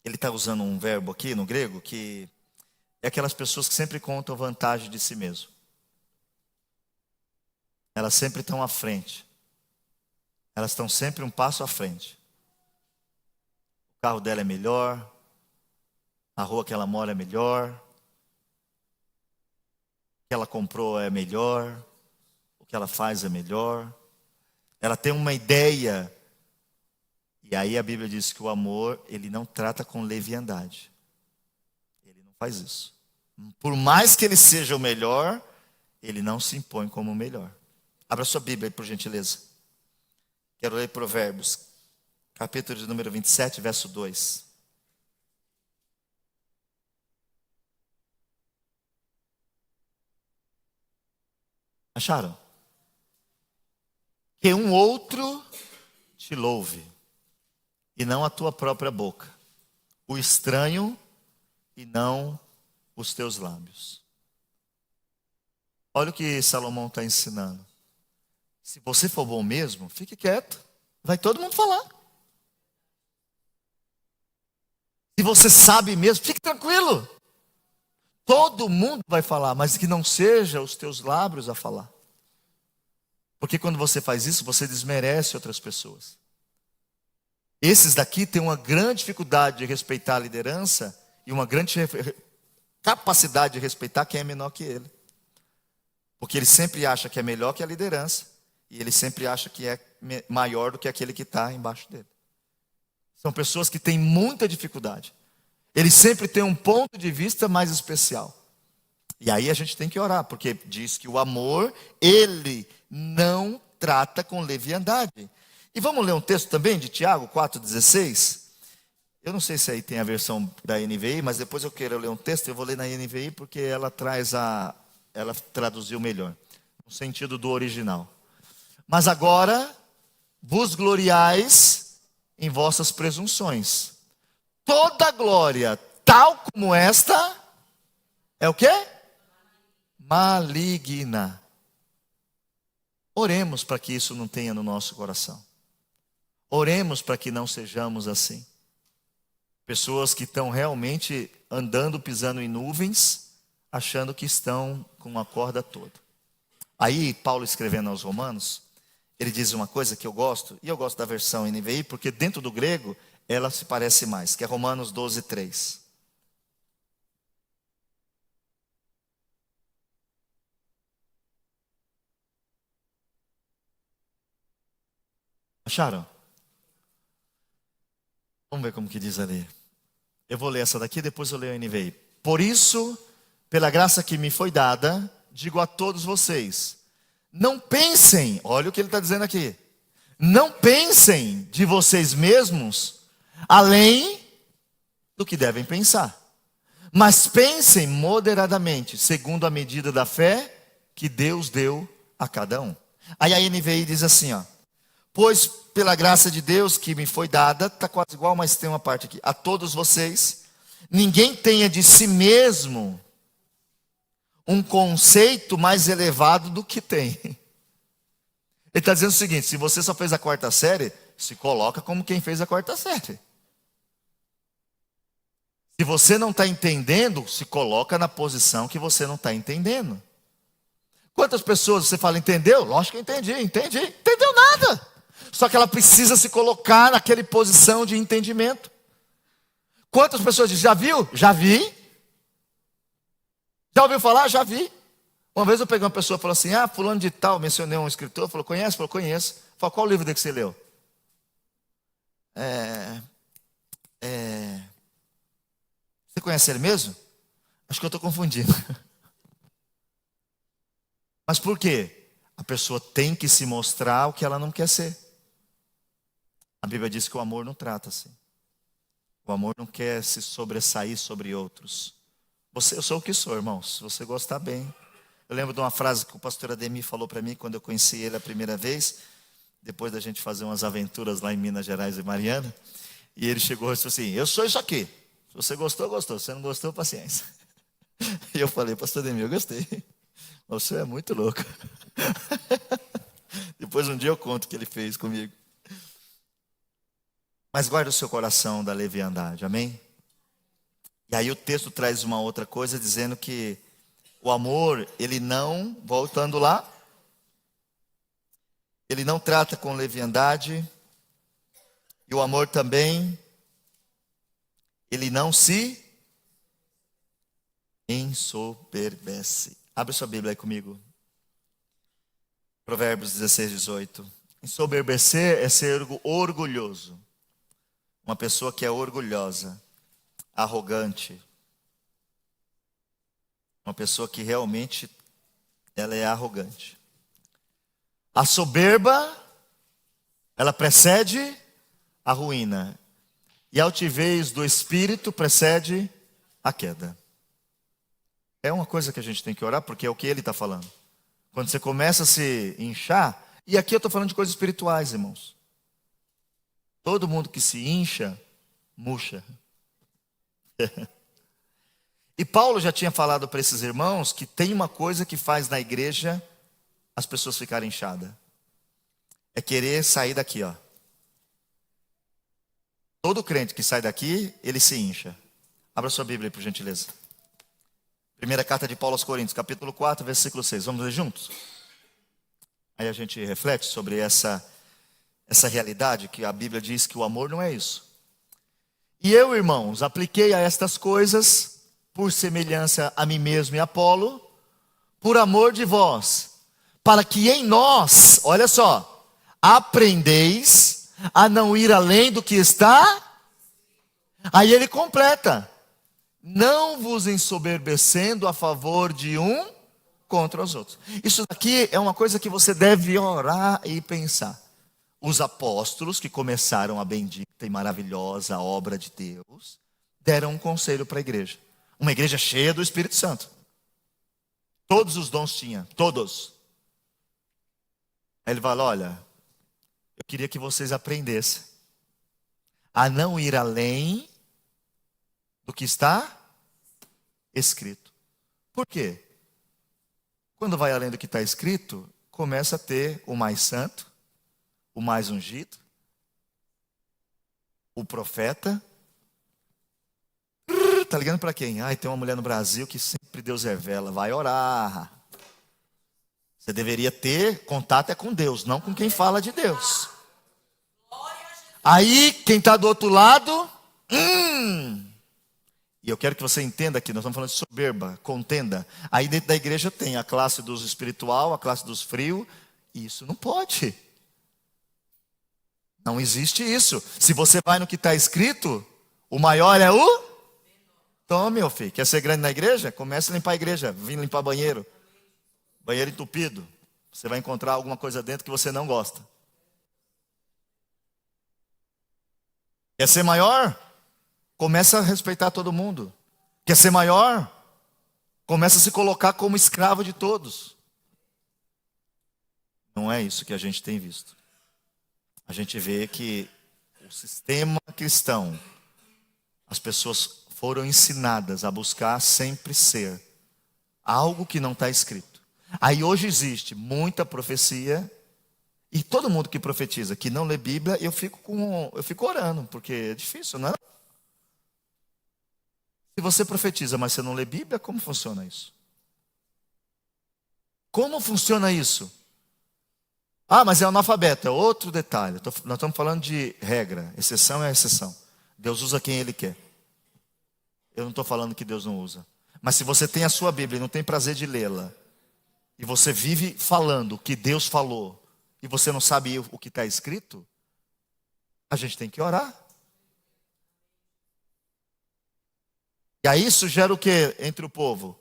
ele está usando um verbo aqui no grego que é aquelas pessoas que sempre contam vantagem de si mesmo. Elas sempre estão à frente. Elas estão sempre um passo à frente. O carro dela é melhor. A rua que ela mora é melhor. O que ela comprou é melhor, o que ela faz é melhor. Ela tem uma ideia. E aí a Bíblia diz que o amor, ele não trata com leviandade. Ele não faz isso. Por mais que ele seja o melhor, ele não se impõe como o melhor. Abra sua Bíblia aí, por gentileza. Quero ler Provérbios, capítulo de número 27, verso 2. Acharam? Que um outro te louve, e não a tua própria boca, o estranho, e não os teus lábios. Olha o que Salomão está ensinando. Se você for bom mesmo, fique quieto, vai todo mundo falar. Se você sabe mesmo, fique tranquilo. Todo mundo vai falar, mas que não seja os teus lábios a falar. Porque quando você faz isso, você desmerece outras pessoas. Esses daqui têm uma grande dificuldade de respeitar a liderança e uma grande capacidade de respeitar quem é menor que ele. Porque ele sempre acha que é melhor que a liderança e ele sempre acha que é maior do que aquele que está embaixo dele. São pessoas que têm muita dificuldade. Ele sempre tem um ponto de vista mais especial. E aí a gente tem que orar, porque diz que o amor, ele não trata com leviandade. E vamos ler um texto também de Tiago 4,16. Eu não sei se aí tem a versão da NVI, mas depois eu quero ler um texto, eu vou ler na NVI porque ela ela traduziu melhor, no sentido do original. Mas agora vos gloriais em vossas presunções. Toda glória, tal como esta, é o quê? Maligna. Oremos para que isso não tenha no nosso coração. Oremos para que não sejamos assim. Pessoas que estão realmente andando, pisando em nuvens, achando que estão com a corda toda. Aí, Paulo escrevendo aos Romanos, ele diz uma coisa que eu gosto, e eu gosto da versão NVI, porque dentro do grego, ela se parece mais, que é Romanos 12:3. Acharam? Vamos ver como que diz ali. Eu vou ler essa daqui, depois eu leio a NVI. Por isso, pela graça que me foi dada, digo a todos vocês, não pensem, olha o que ele está dizendo aqui, não pensem de vocês mesmos além do que devem pensar, mas pensem moderadamente, segundo a medida da fé que Deus deu a cada um. Aí a NVI diz assim, ó: pois pela graça de Deus que me foi dada, está quase igual, mas tem uma parte aqui, a todos vocês, ninguém tenha de si mesmo um conceito mais elevado do que tem. Ele está dizendo o seguinte: se você só fez a quarta série, se coloca como quem fez a quarta série. Se você não está entendendo, se coloca na posição que você não está entendendo. Quantas pessoas você fala, entendeu? Lógico que entendi. Entendeu nada. Só que ela precisa se colocar naquela posição de entendimento. Quantas pessoas dizem, já viu? Já vi. Já ouviu falar? Já vi. Uma vez eu peguei uma pessoa e falou assim, fulano de tal, mencionei um escritor, falou, conhece? Falou, conheço. Falou, qual o livro dele que você leu? Você conhece ele mesmo? Acho que eu estou confundindo. Mas por quê? A pessoa tem que se mostrar o que ela não quer ser. A Bíblia diz que o amor não trata assim. O amor não quer se sobressair sobre outros. Eu sou o que sou, irmãos. Se você gostar, bem. Eu lembro de uma frase que o pastor Ademir falou para mim quando eu conheci ele a primeira vez, depois da gente fazer umas aventuras lá em Minas Gerais e Mariana. E ele chegou e disse assim, eu sou isso aqui. Se você gostou, gostou. Se você não gostou, paciência. E eu falei, pastor Ademir, eu gostei. Você é muito louco. Depois um dia eu conto o que ele fez comigo. Mas guarde o seu coração da leviandade, amém? E aí o texto traz uma outra coisa, dizendo que o amor, ele não, voltando lá, ele não trata com leviandade. E o amor também, ele não se ensoberbece. Abre sua Bíblia aí comigo. Provérbios 16, 18. Ensoberbecer é ser orgulhoso. Uma pessoa que é orgulhosa, arrogante. Uma pessoa que realmente ela é arrogante. A soberba, ela precede a ruína. E a altivez do espírito precede a queda. É uma coisa que a gente tem que orar, porque é o que ele está falando. Quando você começa a se inchar, e aqui eu estou falando de coisas espirituais, irmãos. Todo mundo que se incha, murcha. E Paulo já tinha falado para esses irmãos que tem uma coisa que faz na igreja as pessoas ficarem inchadas. É querer sair daqui, ó. Todo crente que sai daqui, ele se incha. Abra sua Bíblia aí, por gentileza. Primeira carta de Paulo aos Coríntios, capítulo 4, versículo 6. Vamos ler juntos? Aí a gente reflete sobre essa realidade, que a Bíblia diz que o amor não é isso. E eu, irmãos, apliquei a estas coisas, por semelhança a mim mesmo e a Apolo, por amor de vós, para que em nós, olha só, aprendeis a não ir além do que está. Aí ele completa, não vos ensoberbecendo a favor de um contra os outros. Isso aqui é uma coisa que você deve orar e pensar. Os apóstolos que começaram a bendita e maravilhosa obra de Deus, deram um conselho para a igreja. Uma igreja cheia do Espírito Santo. Todos os dons tinha, todos. Aí ele fala, olha, eu queria que vocês aprendessem a não ir além do que está escrito. Por quê? Quando vai além do que está escrito, começa a ter o mais santo, o mais ungido, o profeta. Tá ligando para quem? Tem uma mulher no Brasil que sempre Deus revela. Vai orar. Você deveria ter contato com Deus, não com quem fala de Deus. Aí, quem está do outro lado, e eu quero que você entenda aqui, nós estamos falando de soberba, contenda. Aí dentro da igreja tem a classe dos espiritual, a classe dos frios, e isso não pode. Não existe isso. Se você vai no que está escrito, o maior é o... Então, meu filho, quer ser grande na igreja? Comece a limpar a igreja, vim limpar banheiro. Banheiro entupido. Você vai encontrar alguma coisa dentro que você não gosta. Quer ser maior? Começa a respeitar todo mundo. Quer ser maior? Começa a se colocar como escravo de todos. Não é isso que a gente tem visto. A gente vê que o sistema cristão, as pessoas foram ensinadas a buscar sempre ser algo que não está escrito. Aí hoje existe muita profecia, e todo mundo que profetiza, que não lê Bíblia, eu fico orando, porque é difícil, não é? Se você profetiza, mas você não lê Bíblia, como funciona isso? Como funciona isso? Ah, mas é analfabeto, é outro detalhe. Nós estamos falando de regra, exceção é exceção. Deus usa quem Ele quer. Eu não estou falando que Deus não usa. Mas se você tem a sua Bíblia e não tem prazer de lê-la, e você vive falando o que Deus falou, e você não sabe o que está escrito, a gente tem que orar. E aí isso gera o que entre o povo?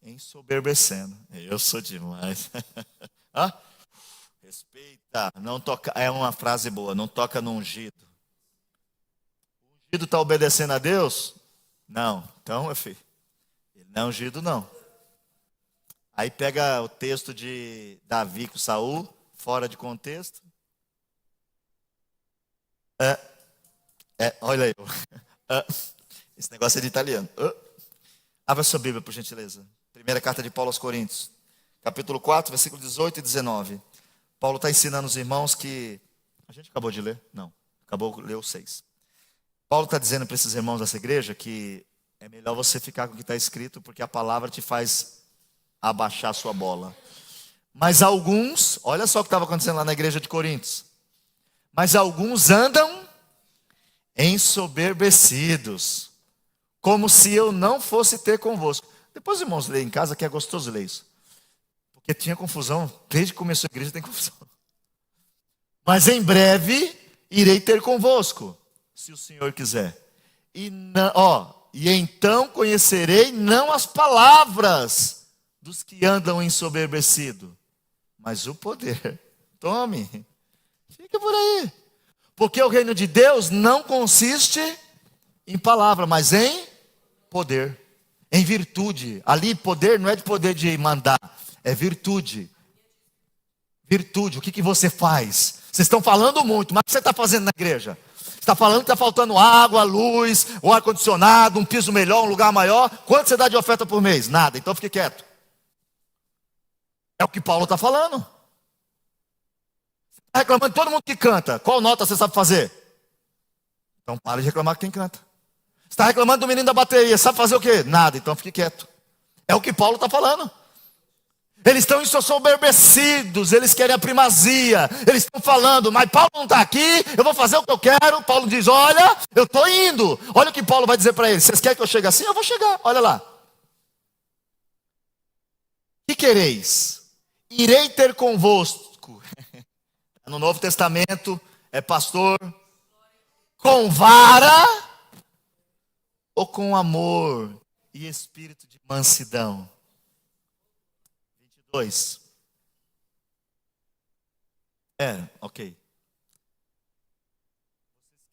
Ensoberbecendo. Eu sou demais. Hã? Respeita, não toca, é uma frase boa, não toca no ungido. O ungido está obedecendo a Deus? Não, então, meu filho, ele não é ungido não. Aí pega o texto de Davi com Saul, fora de contexto. Olha aí. Esse negócio é de italiano. Abra sua Bíblia, por gentileza. Primeira carta de Paulo aos Coríntios, capítulo 4, versículo 18 e 19. Paulo está ensinando os irmãos que... A gente acabou de ler? Não, acabou de ler o 6. Paulo está dizendo para esses irmãos dessa igreja que é melhor você ficar com o que está escrito, porque a palavra te faz abaixar a sua bola. Mas alguns, olha só o que estava acontecendo lá na igreja de Coríntios. Mas alguns andam ensoberbecidos, como se eu não fosse ter convosco. Depois, irmãos, lê em casa, que é gostoso ler isso. Porque tinha confusão, desde que começou a igreja tem confusão. Mas em breve irei ter convosco, se o Senhor quiser. E então conhecerei não as palavras dos que andam ensoberbecidos, mas o poder. Tome, fica por aí. Porque o reino de Deus não consiste em palavra, mas em poder, em virtude. Ali poder não é de poder de mandar, é virtude. Virtude, o que você faz? Vocês estão falando muito, mas o que você está fazendo na igreja? Você está falando que está faltando água, luz, um ar-condicionado, um piso melhor, um lugar maior. Quanto você dá de oferta por mês? Nada, então fique quieto. É o que Paulo está falando. Você está reclamando de todo mundo que canta. Qual nota você sabe fazer? Então pare de reclamar de quem canta. Você está reclamando do menino da bateria, sabe fazer o quê? Nada, então fique quieto. É o que Paulo está falando. Eles estão ensoberbecidos, eles querem a primazia, eles estão falando, mas Paulo não está aqui, eu vou fazer o que eu quero. Paulo diz, olha, eu estou indo. Olha o que Paulo vai dizer para eles, vocês querem que eu chegue assim? Eu vou chegar, olha lá. Que quereis? Irei ter convosco. No Novo Testamento é pastor com vara ou com amor e espírito de mansidão. 22. Ok.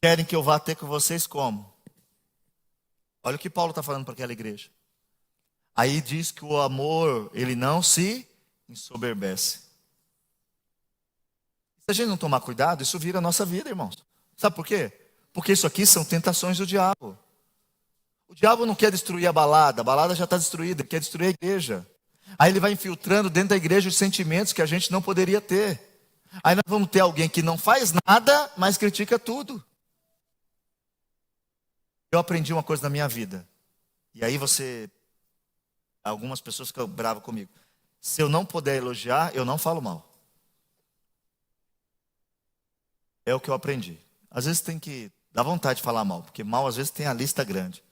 Querem que eu vá ter com vocês como? Olha o que Paulo está falando para aquela igreja. Aí diz que o amor, ele não se ensoberbece. Se a gente não tomar cuidado, isso vira a nossa vida, irmãos. Sabe por quê? Porque isso aqui são tentações do diabo. O diabo não quer destruir a balada já está destruída, ele quer destruir a igreja. Aí ele vai infiltrando dentro da igreja os sentimentos que a gente não poderia ter. Aí nós vamos ter alguém que não faz nada, mas critica tudo. Eu aprendi uma coisa na minha vida. E aí algumas pessoas ficam bravas comigo. Se eu não puder elogiar, eu não falo mal. É o que eu aprendi. Às vezes tem que dar vontade de falar mal, porque mal às vezes tem a lista grande.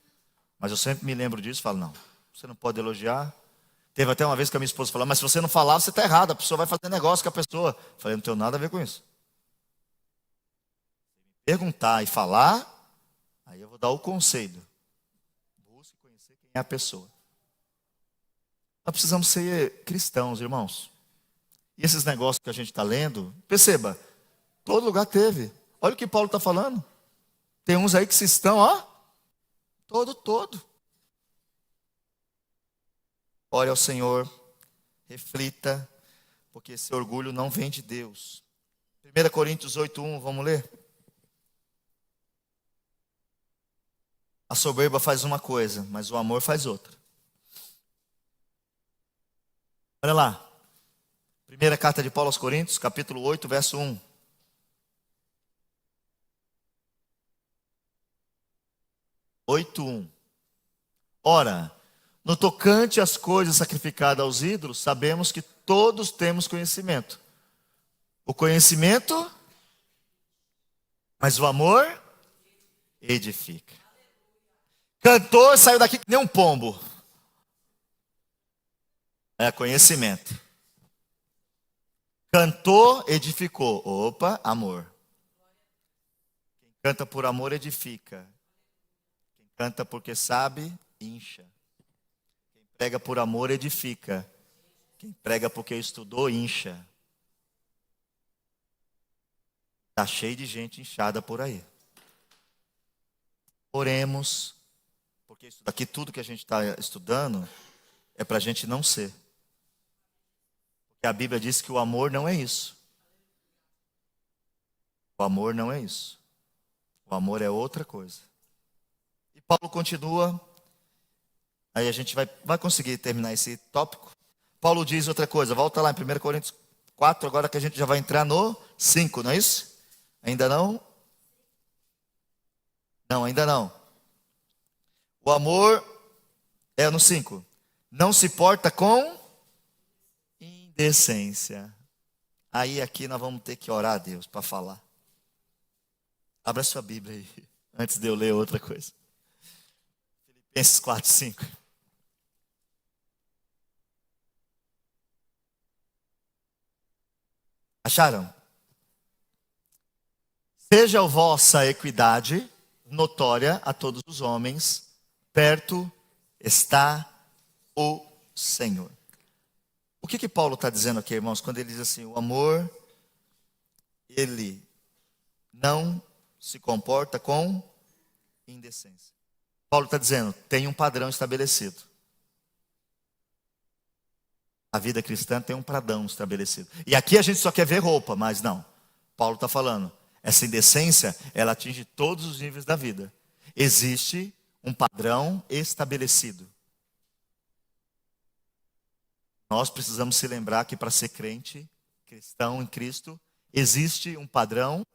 Mas eu sempre me lembro disso e falo, não, você não pode elogiar. Teve até uma vez que a minha esposa falou, mas se você não falar, você está errado, a pessoa vai fazer negócio com a pessoa. Eu falei, não tenho nada a ver com isso. Perguntar e falar, aí eu vou dar o conselho. Busque conhecer quem é a pessoa. Nós precisamos ser cristãos, irmãos. E esses negócios que a gente está lendo, perceba, todo lugar teve. Olha o que Paulo está falando. Tem uns aí que se estão, todo. Ore ao Senhor, reflita, porque esse orgulho não vem de Deus. 1 Coríntios 8:1, vamos ler? A soberba faz uma coisa, mas o amor faz outra. Olha lá. Primeira carta de Paulo aos Coríntios, capítulo 8, verso 1. 8:1. Ora, no tocante às coisas sacrificadas aos ídolos, sabemos que todos temos conhecimento. O conhecimento, mas o amor edifica. Cantor saiu daqui que nem um pombo. É conhecimento. Cantou, edificou. Opa, amor. Quem canta por amor edifica. Quem canta porque sabe, incha. Quem prega por amor edifica. Quem prega porque estudou, incha. Está cheio de gente inchada por aí. Oremos, porque isso daqui tudo que a gente está estudando é para a gente não ser. Porque a Bíblia diz que o amor não é isso. O amor não é isso. O amor é outra coisa. E Paulo continua, aí a gente vai conseguir terminar esse tópico. Paulo diz outra coisa, volta lá em 1 Coríntios 4, agora que a gente já vai entrar no 5, não é isso? Ainda não? Não, ainda não. O amor é no 5. Não se porta com indecência. Aí aqui nós vamos ter que orar a Deus para falar. Abra sua Bíblia aí, antes de eu ler outra coisa. Filipenses 4:5. Acharam? Seja a vossa equidade notória a todos os homens, perto está o Senhor. O que Paulo está dizendo aqui, irmãos, quando ele diz assim, o amor, ele não se comporta com indecência. Paulo está dizendo, tem um padrão estabelecido. A vida cristã tem um padrão estabelecido. E aqui a gente só quer ver roupa, mas não. Paulo está falando, essa indecência, ela atinge todos os níveis da vida. Existe um padrão estabelecido. Nós precisamos se lembrar que para ser crente, cristão em Cristo, existe um padrão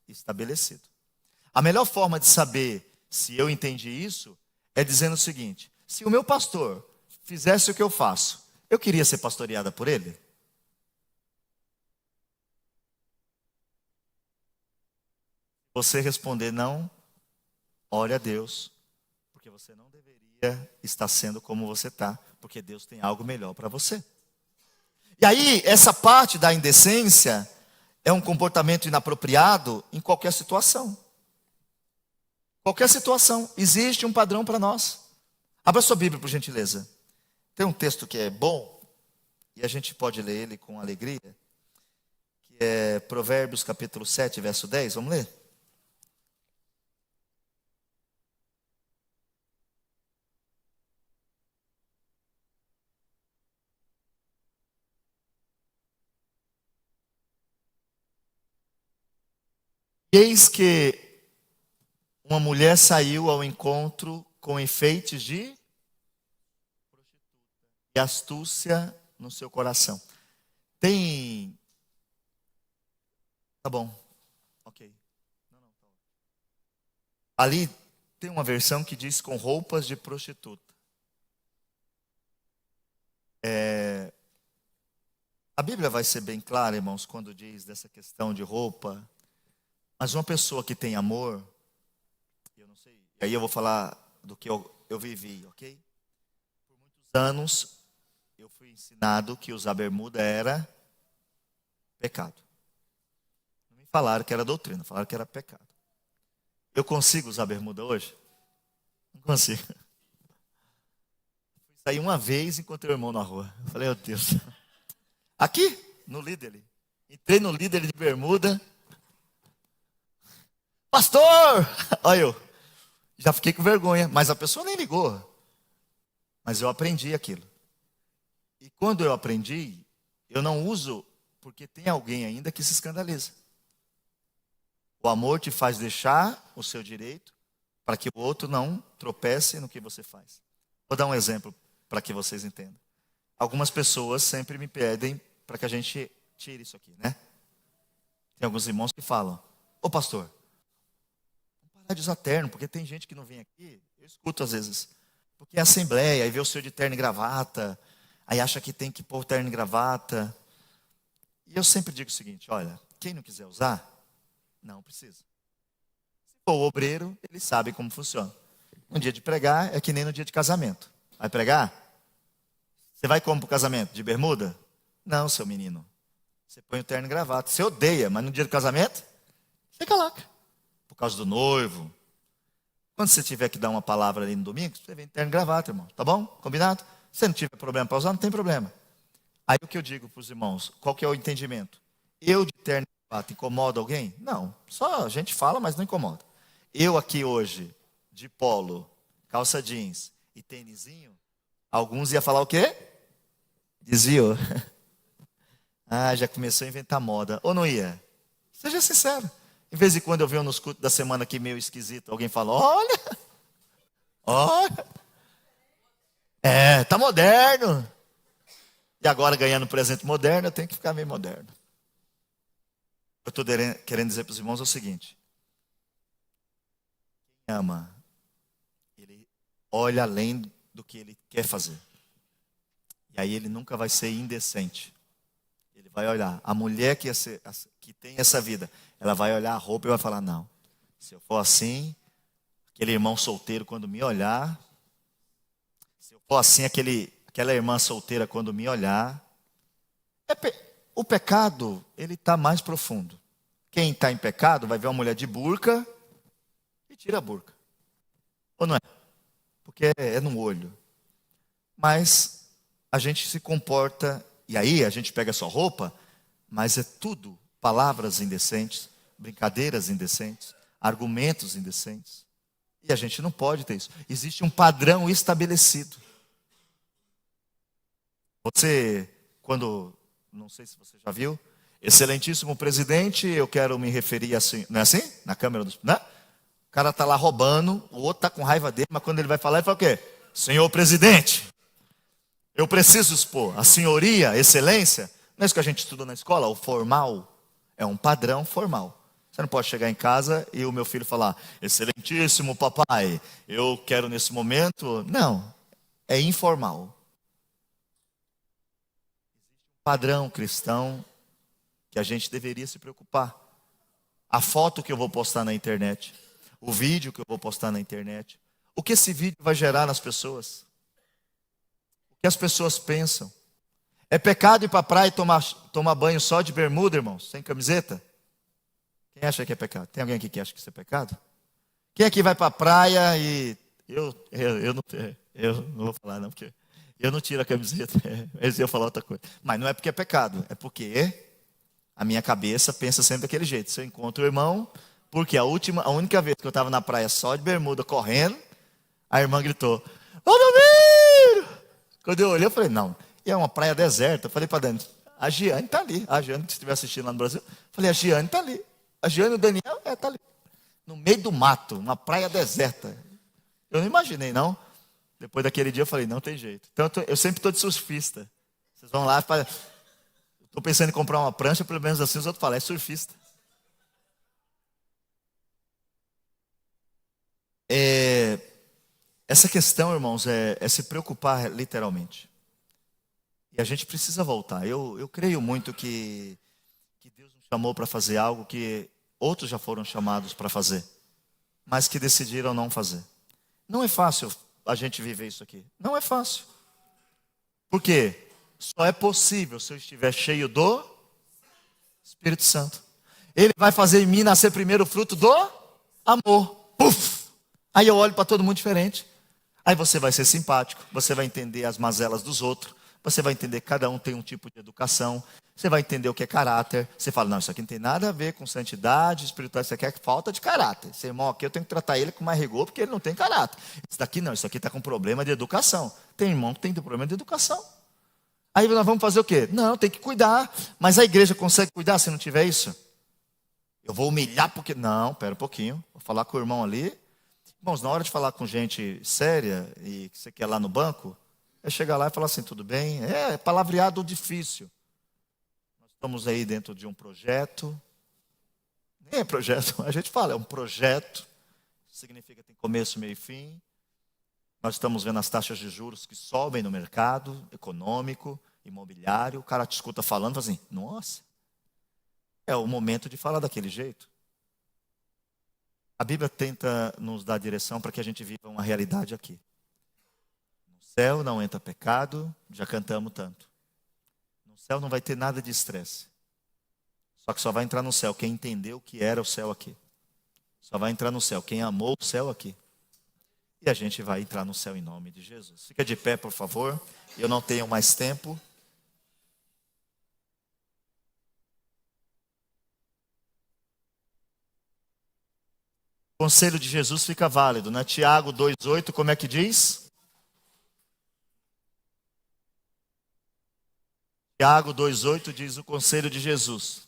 estabelecido. A melhor forma de saber se eu entendi isso é dizendo o seguinte: se o meu pastor fizesse o que eu faço, eu queria ser pastoreada por ele? Você responder não, ore a Deus, porque você não deveria estar sendo como você está, porque Deus tem algo melhor para você. E aí, essa parte da indecência é um comportamento inapropriado em qualquer situação. Qualquer situação, existe um padrão para nós. Abra sua Bíblia, por gentileza. Tem um texto que é bom, e a gente pode ler ele com alegria, que é Provérbios capítulo 7, verso 10, vamos ler? Eis que uma mulher saiu ao encontro com enfeites de e astúcia no seu coração. Tem... Tá bom. Ok. Ali tem uma versão que diz com roupas de prostituta. A Bíblia vai ser bem clara, irmãos, quando diz dessa questão de roupa. Mas uma pessoa que tem amor, eu não sei, e aí eu vou falar do que eu vivi, ok? Por muitos anos, eu fui ensinado que usar bermuda era pecado. Não me falaram que era doutrina, falaram que era pecado. Eu consigo usar bermuda hoje? Não consigo. Saí uma vez e encontrei o irmão na rua. Eu falei, meu Deus. Aqui, no líder. Entrei no líder de bermuda. Pastor! Olha eu. Já fiquei com vergonha, mas a pessoa nem ligou. Mas eu aprendi aquilo. E quando eu aprendi, Eu não uso porque tem alguém ainda que se escandaliza. O amor te faz deixar o seu direito para que o outro não tropece no que você faz. Vou dar um exemplo para que vocês entendam. Algumas pessoas sempre me pedem para que a gente tire isso aqui, né? Tem alguns irmãos que falam: ô pastor, vamos parar de usar terno, porque tem gente que não vem aqui, eu escuto às vezes, porque é assembleia, aí vê o senhor de terno e gravata, aí acha que tem que pôr terno e gravata. E eu sempre digo o seguinte: olha, quem não quiser usar, não precisa. Se for o obreiro, ele sabe como funciona. No dia de pregar é que nem no dia de casamento. Vai pregar? Você vai como para o casamento? De bermuda? Não, seu menino. Você põe o terno e gravata. Você odeia, mas no dia do casamento, você coloca. Por causa do noivo. Quando você tiver que dar uma palavra ali no domingo, você vem de terno e gravata, irmão. Tá bom? Combinado? Se não tiver problema para usar, não tem problema. Aí o que eu digo para os irmãos, qual que é o entendimento? Eu de terno e gravata incomoda alguém? Não. Só a gente fala, mas não incomoda. Eu aqui hoje, de polo, calça jeans e tênisinho, alguns iam falar o quê? Desviou. Ah, já começou a inventar moda. Ou não ia? Seja sincero. Em vez em quando eu venho nos cultos da semana aqui meio esquisito, alguém fala: olha, tá moderno. E agora ganhando presente moderno, eu tenho que ficar meio moderno. Eu estou querendo dizer para os irmãos é o seguinte: quem ama, ele olha além do que ele quer fazer. E aí ele nunca vai ser indecente. Ele vai olhar, a mulher que tem essa vida, ela vai olhar a roupa e vai falar: não, se eu for assim, aquele irmão solteiro quando me olhar, se eu for assim, aquela irmã solteira quando me olhar. O pecado, ele está mais profundo. Quem está em pecado vai ver uma mulher de burca e tira a burca. Ou não é? Porque é no olho. Mas a gente se comporta, e aí a gente pega a sua roupa, mas é tudo palavras indecentes, brincadeiras indecentes, argumentos indecentes. E a gente não pode ter isso. Existe um padrão estabelecido. Você, não sei se você já viu, excelentíssimo presidente, eu quero me referir assim, não é assim? Na câmera dos... Né? O cara está lá roubando, o outro está com raiva dele, mas quando ele vai falar, ele fala o quê? Senhor presidente, eu preciso expor a senhoria, a excelência. Não é isso que a gente estuda na escola? O formal é um padrão formal. Você não pode chegar em casa e o meu filho falar: excelentíssimo papai, eu quero nesse momento. Não, é informal. Padrão cristão que a gente deveria se preocupar. A foto que eu vou postar na internet, o vídeo que eu vou postar na internet, o que esse vídeo vai gerar nas pessoas, o que as pessoas pensam. É pecado ir para a praia e tomar banho só de bermuda, irmãos, sem camiseta? Quem acha que é pecado? Tem alguém aqui que acha que isso é pecado? Quem aqui vai para a praia e... Eu não vou falar não, porque eu não tiro a camiseta, mas eu falar outra coisa. Mas não é porque é pecado, é porque a minha cabeça pensa sempre daquele jeito. Se eu encontro o irmão, porque a única vez que eu estava na praia só de bermuda, correndo, a irmã gritou: Valdomiro! Quando eu olhei, eu falei: não, e é uma praia deserta. Eu falei para dentro: a Giane está ali. A Giane, se estiver assistindo lá no Brasil, eu falei: a Giane está ali. A Giane e o Daniel, está ali. No meio do mato, uma praia deserta. Eu não imaginei, não. Depois daquele dia eu falei: não tem jeito. Então eu sempre estou de surfista. Vocês vão lá, estou pensando em comprar uma prancha, pelo menos assim os outros falam: é surfista. Essa questão, irmãos, é se preocupar literalmente. E a gente precisa voltar. Eu creio muito que Deus nos chamou para fazer algo que outros já foram chamados para fazer, mas que decidiram não fazer. Não é fácil a gente viver isso aqui. Não é fácil. Por quê? Só é possível se eu estiver cheio do Espírito Santo. Ele vai fazer em mim nascer primeiro o fruto do amor. Puf! Aí eu olho para todo mundo diferente. Aí você vai ser simpático, você vai entender as mazelas dos outros, você vai entender que cada um tem um tipo de educação, você vai entender o que é caráter. Você fala: não, isso aqui não tem nada a ver com santidade espiritual, isso aqui é falta de caráter. Esse irmão aqui eu tenho que tratar ele com mais rigor porque ele não tem caráter. Isso daqui não, isso aqui está com problema de educação. Tem irmão que tem problema de educação. Aí nós vamos fazer o quê? Não, tem que cuidar. Mas a igreja consegue cuidar se não tiver isso? Eu vou humilhar porque... Não, pera um pouquinho. Vou falar com o irmão ali. Irmãos, na hora de falar com gente séria e que você quer lá no banco, é chegar lá e falar assim, tudo bem? É palavreado difícil. Nós estamos aí dentro de um projeto. Nem é projeto, a gente fala, é um projeto. Significa que tem começo, meio e fim. Nós estamos vendo as taxas de juros que sobem no mercado econômico, imobiliário. O cara te escuta falando, fala assim, nossa, é o momento de falar daquele jeito. A Bíblia tenta nos dar direção para que a gente viva uma realidade aqui. No céu não entra pecado, já cantamos tanto. No céu não vai ter nada de estresse. Só que só vai entrar no céu quem entendeu o que era o céu aqui. Só vai entrar no céu quem amou o céu aqui. E a gente vai entrar no céu em nome de Jesus. Fica de pé, por favor. Eu não tenho mais tempo. O conselho de Jesus fica válido, né? Tiago 2,8, como é que diz? Tiago 2,8 diz o conselho de Jesus.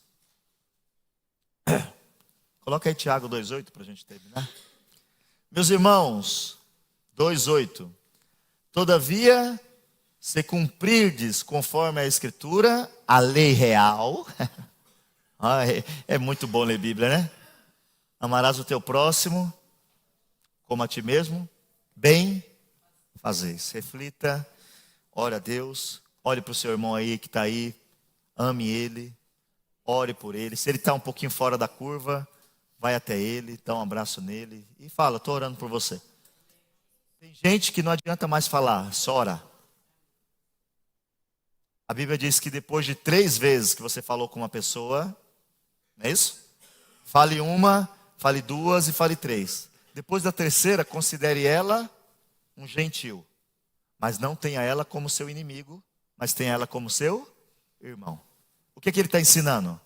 Coloca aí Tiago 2,8 para a gente terminar. Meus irmãos, 2,8. Todavia, se cumprirdes conforme a Escritura, a lei real. É muito bom ler Bíblia, né? Amarás o teu próximo como a ti mesmo. Bem fazeis. Reflita, ore a Deus. Ore para o seu irmão aí que está aí. Ame ele. Ore por ele. Se ele está um pouquinho fora da curva, vai até ele, dá um abraço nele e fala, estou orando por você. Tem gente que não adianta mais falar, só orar. A Bíblia diz que depois de 3 vezes que você falou com uma pessoa, não é isso? Fale uma, fale 2 e fale 3. Depois da terceira, considere ela um gentil. Mas não tenha ela como seu inimigo, mas tenha ela como seu irmão. O que ele está ensinando?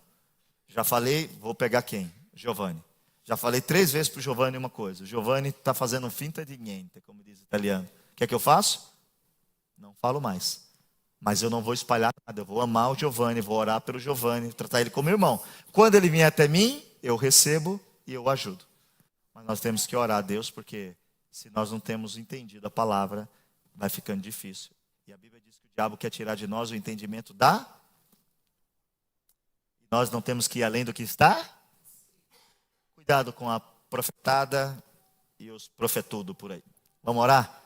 Já falei, vou pegar quem? Giovanni. Já falei 3 vezes para o Giovanni uma coisa. O Giovanni está fazendo finta di niente, como diz o italiano. O que é que eu faço? Não falo mais. Mas eu não vou espalhar nada. Eu vou amar o Giovanni, vou orar pelo Giovanni, tratar ele como irmão. Quando ele vier até mim, eu recebo e eu ajudo. Mas nós temos que orar a Deus, porque se nós não temos entendido a palavra, vai ficando difícil. E a Bíblia diz que o diabo quer tirar de nós o entendimento da... Nós não temos que ir além do que está... Cuidado com a profetada e os profetudos por aí. Vamos orar?